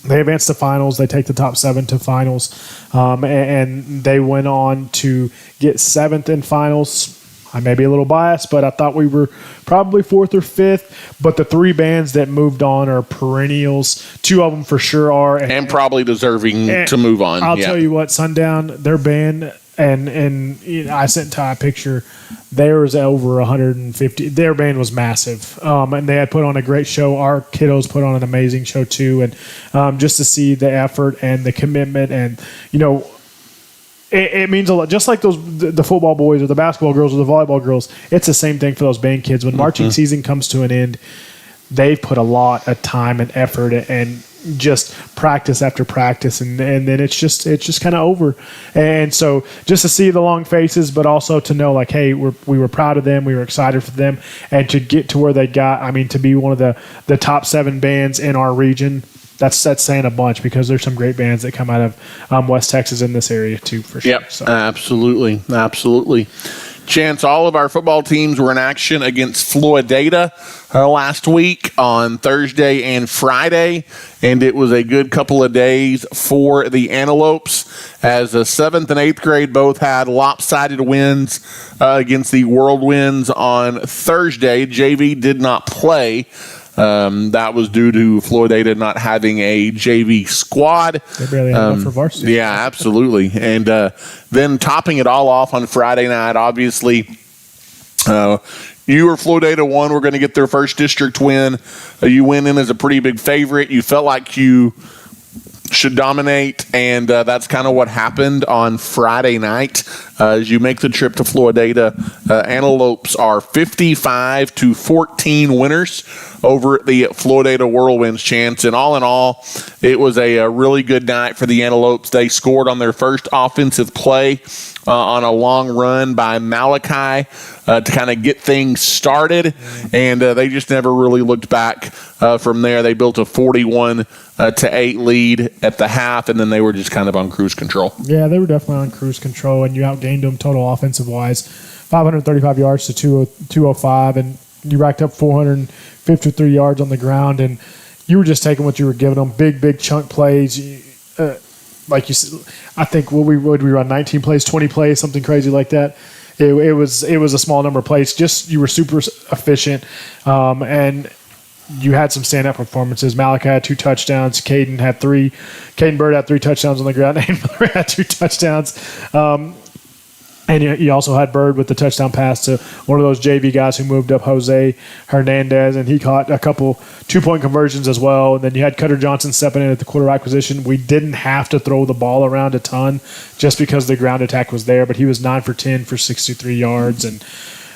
they advanced to finals. They take the top 7 to finals, and they went on to get 7th in finals. I may be a little biased, but I thought we were probably 4th or 5th. But the 3 bands that moved on are perennials. 2 of them for sure are. And probably deserving to move on. I'll tell you what, Sundown, their band, and I sent Ty a picture. There was over 150. Their band was massive. And they had put on a great show. Our kiddos put on an amazing show too. And just to see the effort and the commitment and, it means a lot. Just like the football boys or the basketball girls or the volleyball girls, it's the same thing for those band kids. When marching season comes to an end, they've put a lot of time and effort and just practice after practice, and then it's just kind of over. And so just to see the long faces, but also to know like, hey, we were proud of them, we were excited for them, and to get to where they got. I mean, to be one of the top 7 bands in our region. That's saying a bunch, because there's some great bands that come out of West Texas in this area too, for sure. Yep, so. Absolutely. Chance, all of our football teams were in action against Floydada last week on Thursday and Friday, and it was a good couple of days for the Antelopes, as the 7th and 8th grade both had lopsided wins against the Whirlwinds on Thursday. JV did not play. That was due to Floydada not having a JV squad. They barely had enough for varsity. Yeah, absolutely. And then topping it all off on Friday night, obviously, you or Floydada won. We're going to get their first district win. You went in as a pretty big favorite. You felt like you should dominate, and that's kind of what happened on Friday night. As you make the trip to Floydada, Antelopes are 55-14 winners over at the Floydada Whirlwinds, Chance. And all in all, it was a really good night for the Antelopes. They scored on their first offensive play on a long run by Malachi to kind of get things started, and they just never really looked back from there. They built a 41-8 lead at the half, and then they were just kind of on cruise control. Yeah, they were definitely on cruise control, and you outgained them total offensive-wise, 535 yards to 205, and you racked up 453 yards on the ground, and you were just taking what you were giving them, big chunk plays. Like you said, I think would we run 19 plays, 20 plays, something crazy like that. It was a small number of plays. Just you were super efficient, and you had some standout performances. Malachi had 2 touchdowns. Caden Bird had 3 touchdowns on the ground. Aiden Miller had 2 touchdowns. And you also had Bird with the touchdown pass to one of those JV guys who moved up, Jose Hernandez, and he caught a couple 2-point conversions as well. And then you had Cutter Johnson stepping in at the quarterback position. We didn't have to throw the ball around a ton just because the ground attack was there, but he was 9 for 10 for 63 yards. And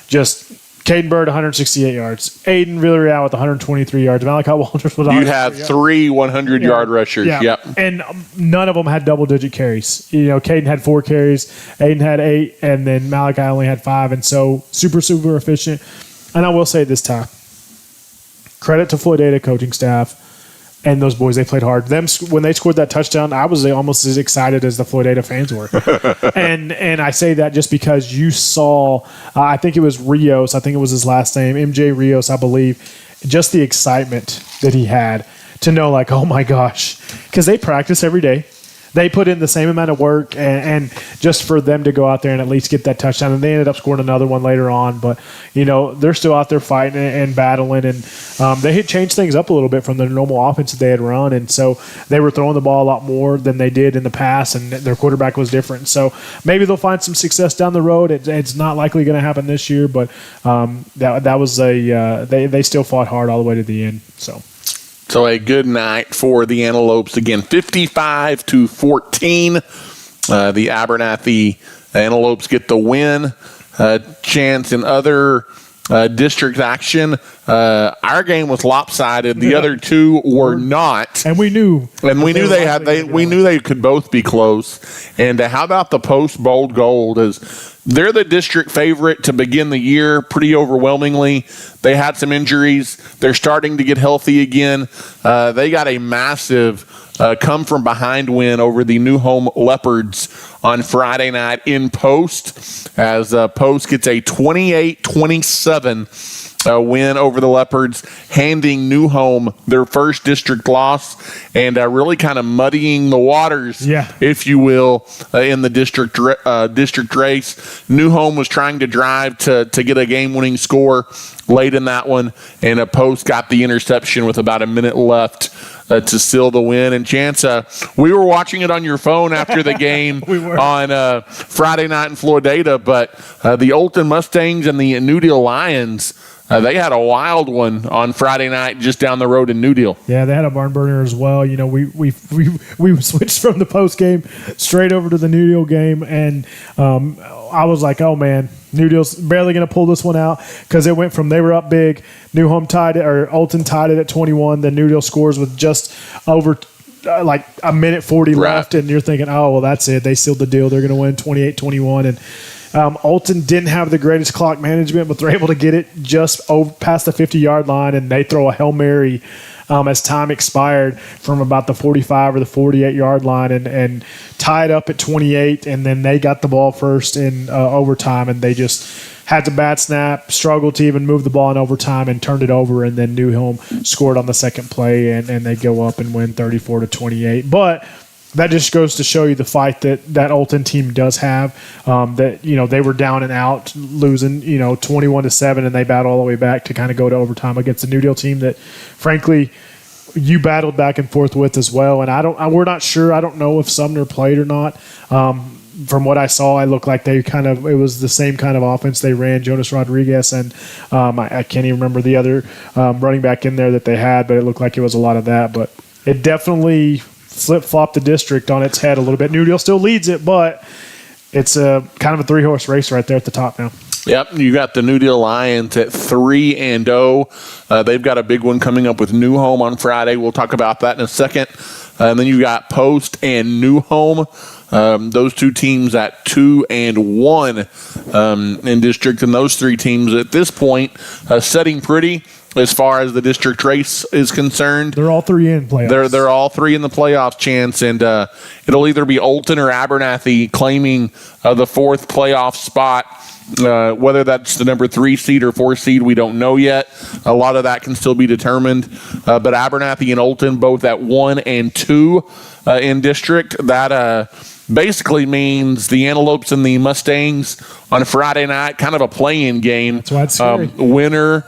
just Caden Bird, 168 yards. Aiden Villarreal with 123 yards. Malachi Walters with 100. You had 3 100-yard rushers. Yeah. Yep. And none of them had double-digit carries. Caden had 4 carries. Aiden had 8, and then Malachi only had 5. And so super efficient. And I will say this time, credit to Floydada coaching staff and those boys. They played hard. When they scored that touchdown, I was almost as excited as the Floydada fans were. and I say that just because you saw, I think it was Rios. I think it was his last name, MJ Rios, I believe. Just the excitement that he had to know, like, oh my gosh, because they practice every day. They put in the same amount of work, and just for them to go out there and at least get that touchdown, and they ended up scoring another one later on. But they're still out there fighting and battling, and they had changed things up a little bit from the normal offense that they had run, and so they were throwing the ball a lot more than they did in the past, and their quarterback was different. So maybe they'll find some success down the road. It's not likely going to happen this year, but that was they still fought hard all the way to the end. So a good night for the Antelopes. Again, 55-14. The Abernathy Antelopes get the win. Chance in other district action. Our game was lopsided. The other two were not. And we knew. And we knew they could both be close. And how about the Post Bold Gold? They're the district favorite to begin the year pretty overwhelmingly. They had some injuries. They're starting to get healthy again. They got a massive come-from-behind win over the New Home Leopards on Friday night in Post, as Post gets a 28-27 win over the Leopards, handing New Home their first district loss and really kind of muddying the waters, if you will, in the district race. New Home was trying to drive to get a game-winning score late in that one, and a Post got the interception with about a minute left to seal the win. And Chance, we were watching it on your phone after the game on Friday night in Floydada, but the Olton Mustangs and the New Deal Lions, they had a wild one on Friday night just down the road in New Deal. Yeah, they had a barn burner as well. We switched from the Post game straight over to the New Deal game, and I was like, oh man, New Deal's barely going to pull this one out, because it went from they were up big, Olton tied it at 21, then New Deal scores with just over like a minute 40 left, and you're thinking, oh well, that's it, they sealed the deal, they're going to win 28-21, and Olton didn't have the greatest clock management, but they're able to get it just past the 50-yard line, and they throw a Hail Mary as time expired from about the 45 or the 48-yard line, and tied up at 28, and then they got the ball first in overtime, and they just had the bad snap, struggled to even move the ball in overtime, and turned it over, and then New Home scored on the second play, and they go up and win 34-28. But that just goes to show you the fight that Olton team does have. They were down and out, losing 21-7, and they battled all the way back to kind of go to overtime against the New Deal team that, frankly, you battled back and forth with as well. And we're not sure. I don't know if Sumner played or not. From what I saw, it looked like it was the same kind of offense they ran. Jonas Rodriguez and I can't even remember the other running back in there that they had, but it looked like it was a lot of that. But it definitely flip-flopped the district on its head a little bit. New Deal still leads it, but it's a kind of a 3-horse race right there at the top now. Yep, you got the New Deal Lions at 3-0. They've got a big one coming up with New Home on Friday. We'll talk about that in a second. And then you got Post and New Home. Those two teams at 2-1 in district, and those three teams at this point setting pretty as far as the district race is concerned. They're all three in playoffs. They're all three in the playoff chance, and it'll either be Olton or Abernathy claiming the fourth playoff spot. Whether that's the number 3 seed or 4 seed, we don't know yet. A lot of that can still be determined. But Abernathy and Olton both at 1 and 2 in district. That basically means the Antelopes and the Mustangs on Friday night, kind of a play-in game. That's why it's scary. Winner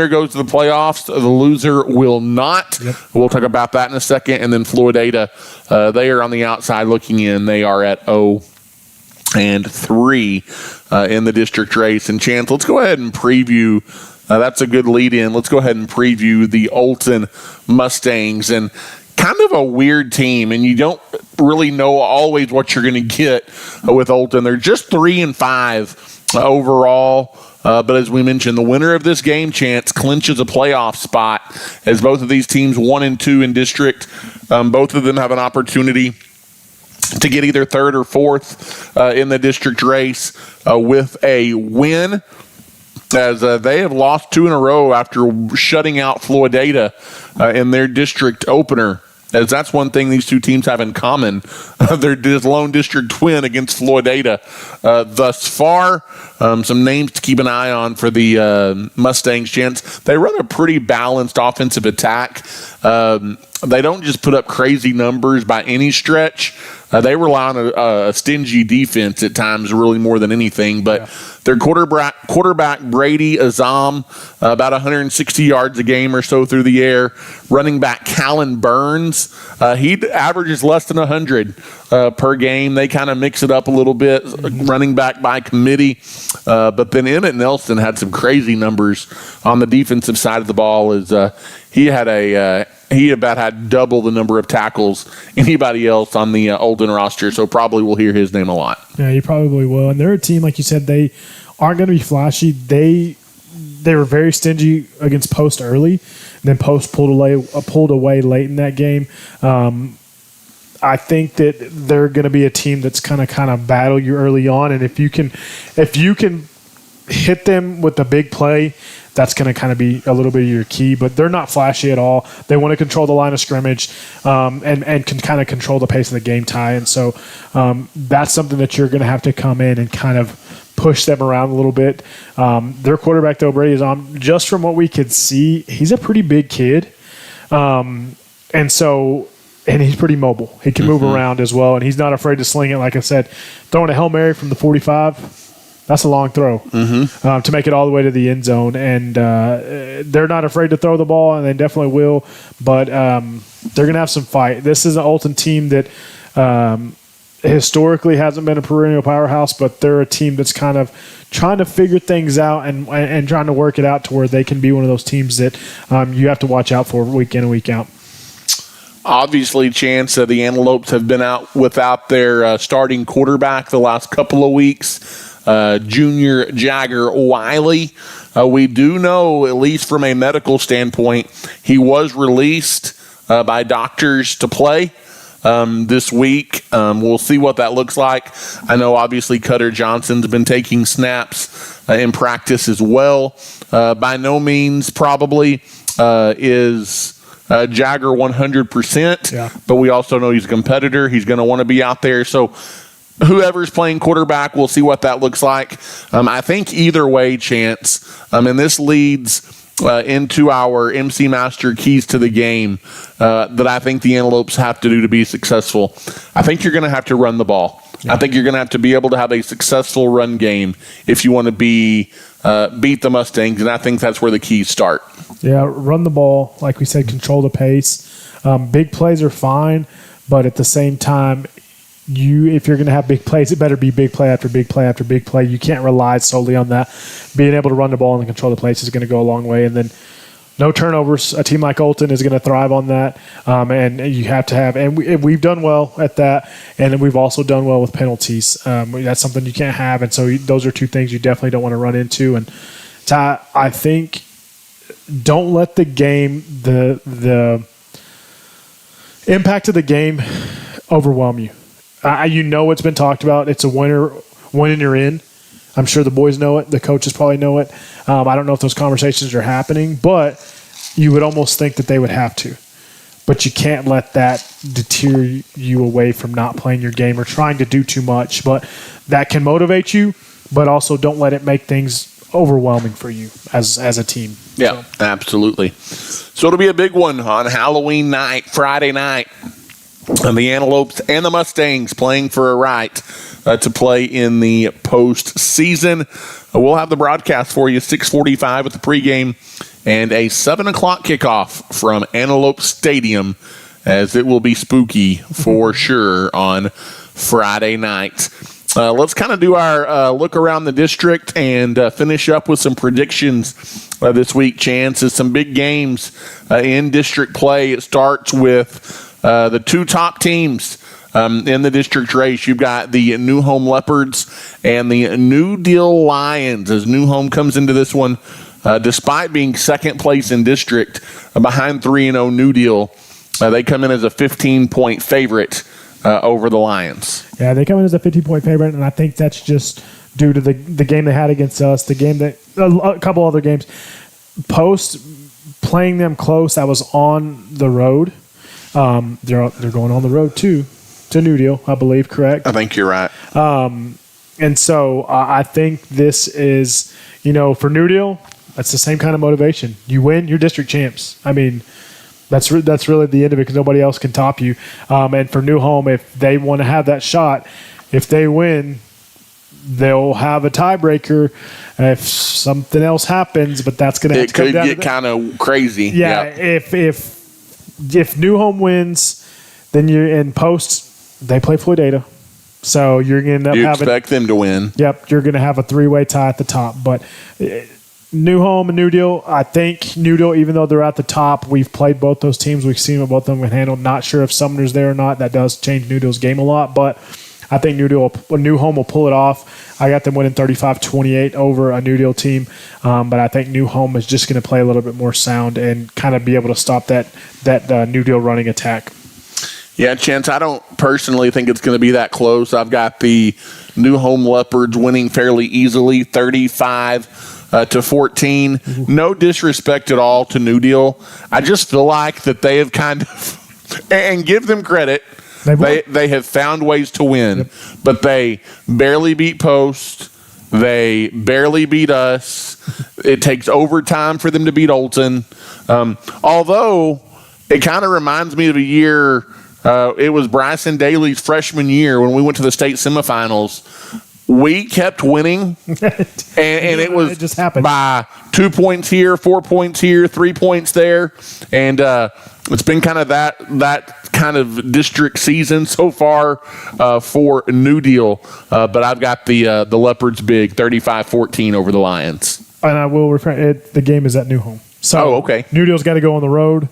goes to the playoffs. The loser will not. Yep. We'll talk about that in a second. And then Floridata, they are on the outside looking in. They are at 0-3 in the district race. And Chance, let's go ahead and preview. That's a good lead-in. Let's go ahead and preview the Olton Mustangs. And kind of a weird team, and you don't really know always what you're going to get with Olton. They're just 3-5 overall. But as we mentioned, the winner of this game, Chance, clinches a playoff spot as both of these teams 1 and 2 in district. Both of them have an opportunity to get either third or fourth in the district race with a win, as they have lost 2 in a row after shutting out Floridata in their district opener. As that's one thing these two teams have in common. They're this lone district win against Floridata thus far. Some names to keep an eye on for the Mustangs, Gents. They run a pretty balanced offensive attack. They don't just put up crazy numbers by any stretch. They rely on a stingy defense at times, really more than anything. But their quarterback Brady Azam, about 160 yards a game or so through the air. Running back Callan Burns, he averages less than 100 per game. They kind of mix it up a little bit, running back by committee. But then Emmett Nelson had some crazy numbers on the defensive side of the ball. He about had double the number of tackles anybody else on the Olden roster, so probably we'll hear his name a lot. Yeah, you probably will. And they're a team, like you said, they aren't going to be flashy. They were very stingy against Post early, and then Post pulled away late in that game. I think that they're going to be a team that's kind of battle you early on, and if you can hit them with a big play, that's going to kind of be a little bit of your key. But they're not flashy at all. They want to control the line of scrimmage and can kind of control the pace of the game, Ty. And so that's something that you're going to have to come in and kind of push them around a little bit. Their quarterback, though, Brady is on. Just from what we could see, he's a pretty big kid. And he's pretty mobile. He can move around as well, and he's not afraid to sling it. Like I said, throwing a Hail Mary from the 45, that's a long throw to make it all the way to the end zone. And they're not afraid to throw the ball, and they definitely will. But they're going to have some fight. This is an Olton team that historically hasn't been a perennial powerhouse, but they're a team that's kind of trying to figure things out and trying to work it out to where they can be one of those teams that you have to watch out for week in and week out. Obviously, Chance, the Antelopes have been out without their starting quarterback the last couple of weeks. Junior Jagger Wiley. We do know, at least from a medical standpoint, he was released by doctors to play this week. We'll see what that looks like. I know, obviously, Cutter Johnson's been taking snaps in practice as well. By no means probably is Jagger 100%, but we also know he's a competitor. He's going to want to be out there. So whoever's playing quarterback, we'll see what that looks like. I think either way, Chance, and this leads into our MC Master keys to the game that I think the Antelopes have to do to be successful. I think you're going to have to run the ball. I think you're going to have to be able to have a successful run game if you want to beat the Mustangs, and I think that's where the keys start. Yeah, run the ball. Like we said, control the pace. Big plays are fine, but at the same time, if you're going to have big plays, it better be big play after big play after big play. You can't rely solely on that. Being able to run the ball and control the pace is going to go a long way. And then no turnovers. A team like Olton is going to thrive on that, and you have to have. And we've done well at that, and we've also done well with penalties. That's something you can't have, and so those are two things you definitely don't want to run into. And Ty, I think don't let the game, the impact of the game, overwhelm you. It's been talked about. It's a winner when you're in. I'm sure the boys know it. The coaches probably know it. I don't know if those conversations are happening, but you would almost think that they would have to. But you can't let that deter you away from not playing your game or trying to do too much. But that can motivate you, but also don't let it make things overwhelming for you as a team. Yeah, so. Absolutely. So it'll be a big one on Halloween night, Friday night. And the Antelopes and the Mustangs playing for a right to play in the postseason. We'll have the broadcast for you 6:45 with the pregame and a 7 o'clock kickoff from Antelope Stadium, as it will be spooky for sure on Friday night. Let's kind of do our look around the district and finish up with some predictions this week, Chance. It's some big games in district play. It starts with the two top teams in the district race. You've got the New Home Leopards and the New Deal Lions, as New Home comes into this one despite being second place in district behind 3-0 New Deal. They come in as a 15-point favorite over the Lions. Yeah, they come in as a 15-point favorite, and I think that's just due to the game they had against us, the game that a couple other games. Post playing them close, that was on the road. They're going on the road too to New Deal, I believe, correct? I think you're right. And so I think this is, for New Deal, that's the same kind of motivation. You win, you're district champs. I mean, that's really the end of it because nobody else can top you. And for New Home, if they want to have that shot, if they win, they'll have a tiebreaker if something else happens. But that's going to have to come down. It could get kind of crazy. Yeah, if New Home wins, then you're in post. They play Floydada, so you're going to expect them to win. Yep, you're going to have a three-way tie at the top. But New Home and New Deal, I think New Deal, even though they're at the top, we've played both those teams. We've seen what both of them can handle. Not sure if Sumner's there or not. That does change New Deal's game a lot, but I think New Home will pull it off. I got them winning 35-28 over a New Deal team, but I think New Home is just going to play a little bit more sound and kind of be able to stop that New Deal running attack. Yeah, Chance, I don't personally think it's going to be that close. I've got the New Home Leopards winning fairly easily, 35-14. Mm-hmm. No disrespect at all to New Deal. I just feel like that they have kind of, and give them credit, they have found ways to win, yep. But they barely beat Post. They barely beat us. It takes overtime for them to beat Olton. Although it kind of reminds me of a year, it was Bryson Daly's freshman year when we went to the state semifinals. We kept winning, and it was just happened by 2 points here, 4 points here, 3 points there, and it's been kind of that kind of district season so far for New Deal. But I've got the Leopards big, 35-14 over the Lions. And I will refer it. The game is at New Home, so okay. New Deal's got to go on the road.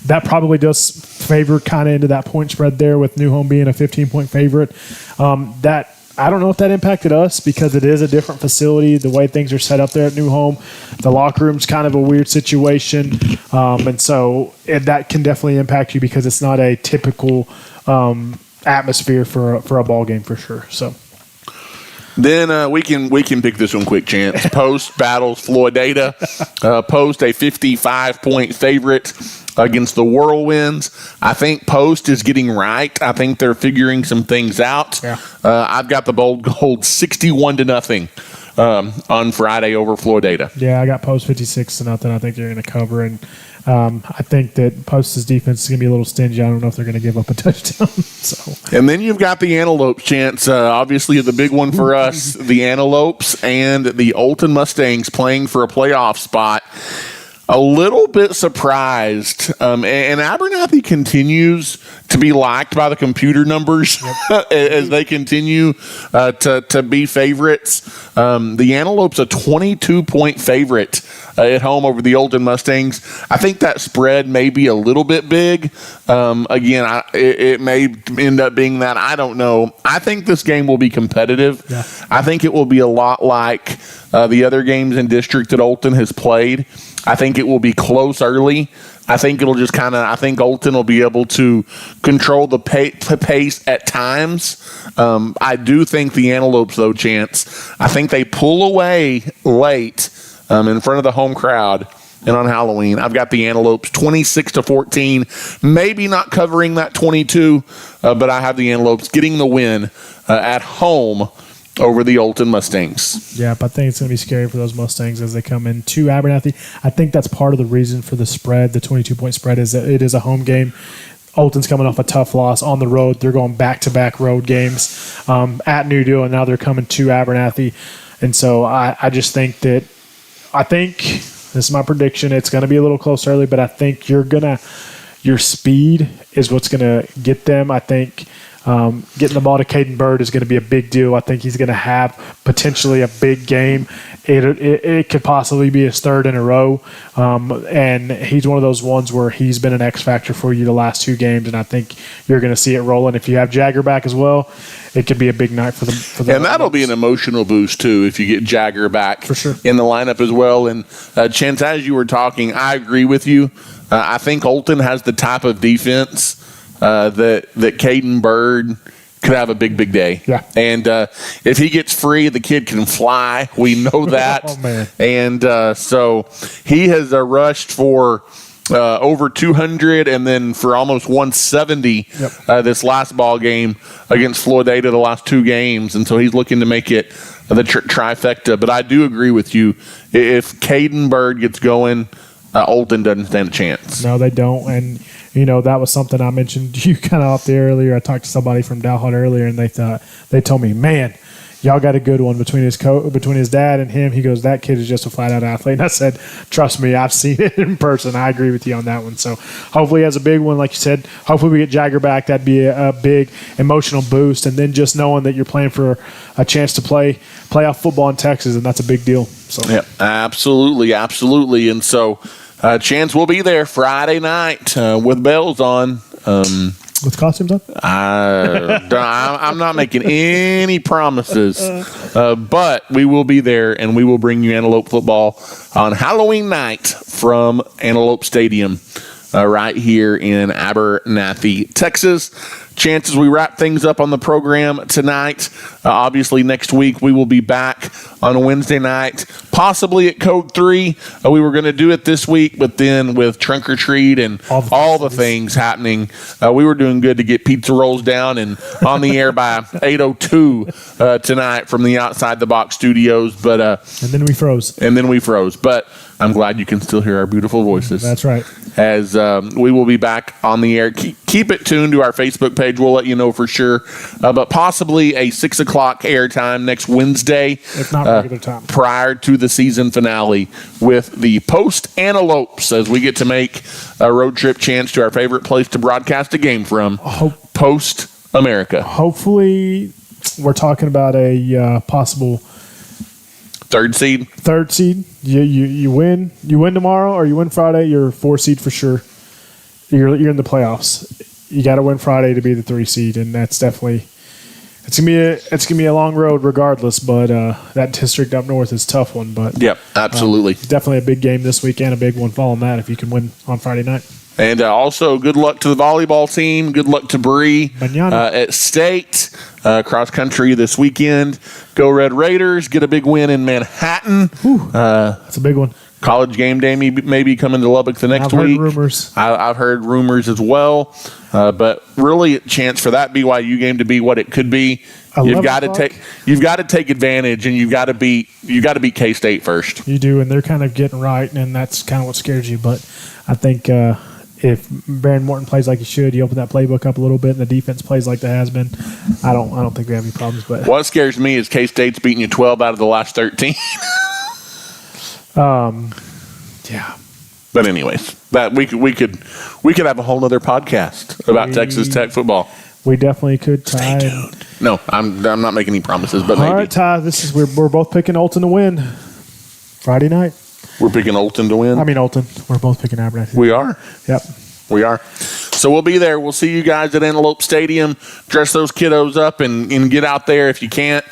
That probably does favor kind of into that point spread there with New Home being a 15-point favorite. That I don't know if that impacted us because it is a different facility, the way things are set up there at New Home. The locker room's kind of a weird situation. And so that can definitely impact you because it's not a typical atmosphere for a ball game for sure. So then we can pick this one quick, Chance. Post battles Floydada. Post a 55-point favorite against the Whirlwinds. I think Post is getting right. I think they're figuring some things out. Yeah. I've got the Bold Gold 61-0 on Friday over Floydada. Yeah, I got Post 56-0. I think they're going to cover, and I think that Post's defense is going to be a little stingy. I don't know if they're going to give up a touchdown. So. And then you've got the Antelopes, Chance. Obviously, the big one for us, the Antelopes and the Olton Mustangs playing for a playoff spot. a little bit surprised. And Abernathy continues to be liked by the computer numbers as they continue to be favorites. The Antelopes a 22-point favorite at home over the Olton Mustangs. I think that spread may be a little bit big. Again, it may end up being that. I don't know. I think this game will be competitive. Yeah. I think it will be a lot like the other games in district that Olton has played. I think it will be close early. I think it'll just I think Olton will be able to control the pace at times. I do think the Antelopes, though, Chance, I think they pull away late in front of the home crowd. And on Halloween, I've got the Antelopes 26-14, maybe not covering that 22, but I have the Antelopes getting the win at home over the Olton Mustangs. Yeah, but I think it's going to be scary for those Mustangs as they come into Abernathy. I think that's part of the reason for the spread, the 22-point spread, is that it is a home game. Olton's coming off a tough loss on the road. They're going back-to-back road games at New Deal, and now they're coming to Abernathy. And so I just think that this is my prediction. It's going to be a little close early, but I think your speed is what's going to get them. I think getting the ball to Caden Bird is going to be a big deal. I think he's going to have potentially a big game. It could possibly be his third in a row. And he's one of those ones where he's been an X factor for you the last two games, and I think you're going to see it rolling. If you have Jagger back as well, it could be a big night for them. And that'll be an emotional boost, too, if you get Jagger back for sure in the lineup as well. And, Chance, as you were talking, I agree with you. I think Olton has the type of defense that Caden Bird could have a big day. Yeah. And if he gets free, the kid can fly. We know that. Oh, man. And so he has rushed for over 200 and then for almost 170 this last ball game against Florida the last two games. And so he's looking to make it the trifecta. But I do agree with you. If Caden Bird gets going, Olton doesn't stand a chance. No, they don't. And, that was something I mentioned to you kind of off there earlier. I talked to somebody from Dalhart earlier, and they told me, man, y'all got a good one between his dad and him. He goes, that kid is just a flat-out athlete. And I said, trust me, I've seen it in person. I agree with you on that one. So hopefully he has a big one. Like you said, hopefully we get Jagger back. That'd be a big emotional boost. And then just knowing that you're playing for a chance to play playoff football in Texas, and that's a big deal. So yeah, absolutely. And so Chance will be there Friday night with bells on. With costumes on? I'm not making any promises, but we will be there, and we will bring you Antelope football on Halloween night from Antelope Stadium right here in Abernathy, Texas. Chances we wrap things up on the program tonight. Obviously, next week we will be back on a Wednesday night, possibly at Code 3. We were going to do it this week, but then with Trunk or Treat and all the things happening, we were doing good to get pizza rolls down and on the air by 8:02 tonight from the Outside the Box studios. But and then we froze. But I'm glad you can still hear our beautiful voices. That's right. As we will be back on the air. Keep it tuned to our Facebook page. We'll let you know for sure. But possibly a 6 o'clock airtime next Wednesday. If not regular time. Prior to the season finale with the Post Antelopes as we get to make a road trip chance to our favorite place to broadcast a game from, Post America. Hopefully we're talking about a possible third seed. You win tomorrow or you win Friday, you're 4 seed for sure. You're in the playoffs. You got to win Friday to be the 3 seed, and that's definitely it's gonna be a long road regardless. But that district up north is a tough one. But yep, absolutely, definitely a big game this week and a big one following that if you can win on Friday night. And also, good luck to the volleyball team. Good luck to Bree at State. Cross country this weekend. Go Red Raiders. Get a big win in Manhattan. That's a big one. College game day maybe coming to Lubbock the next week. I've heard rumors as well. But really a chance for that BYU game to be what it could be. You've got to take advantage, and you've got to beat K-State first. You do, and they're kind of getting right, and that's kind of what scares you. But I think if Baron Morton plays like he should, you open that playbook up a little bit, and the defense plays like that has been, I don't think we have any problems. But what scares me is K-State's beating you 12 out of the last 13. Yeah. But anyways, that we could have a whole nother podcast about Texas Tech football. We definitely could. Stay tuned. No, I'm not making any promises, but All maybe. right, Ty. We're both picking Olton to win Friday night. We're picking Olton to win. I mean Olton. We're both picking Abernathy. We are. Yep. We are. So we'll be there. We'll see you guys at Antelope Stadium. Dress those kiddos up and get out there if you can't.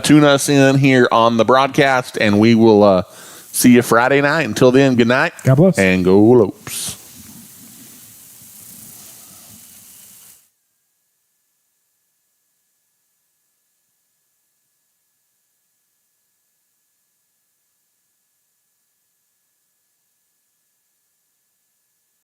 Tune us in here on the broadcast, and we will see you Friday night. Until then, good night. God bless. And go Lopes.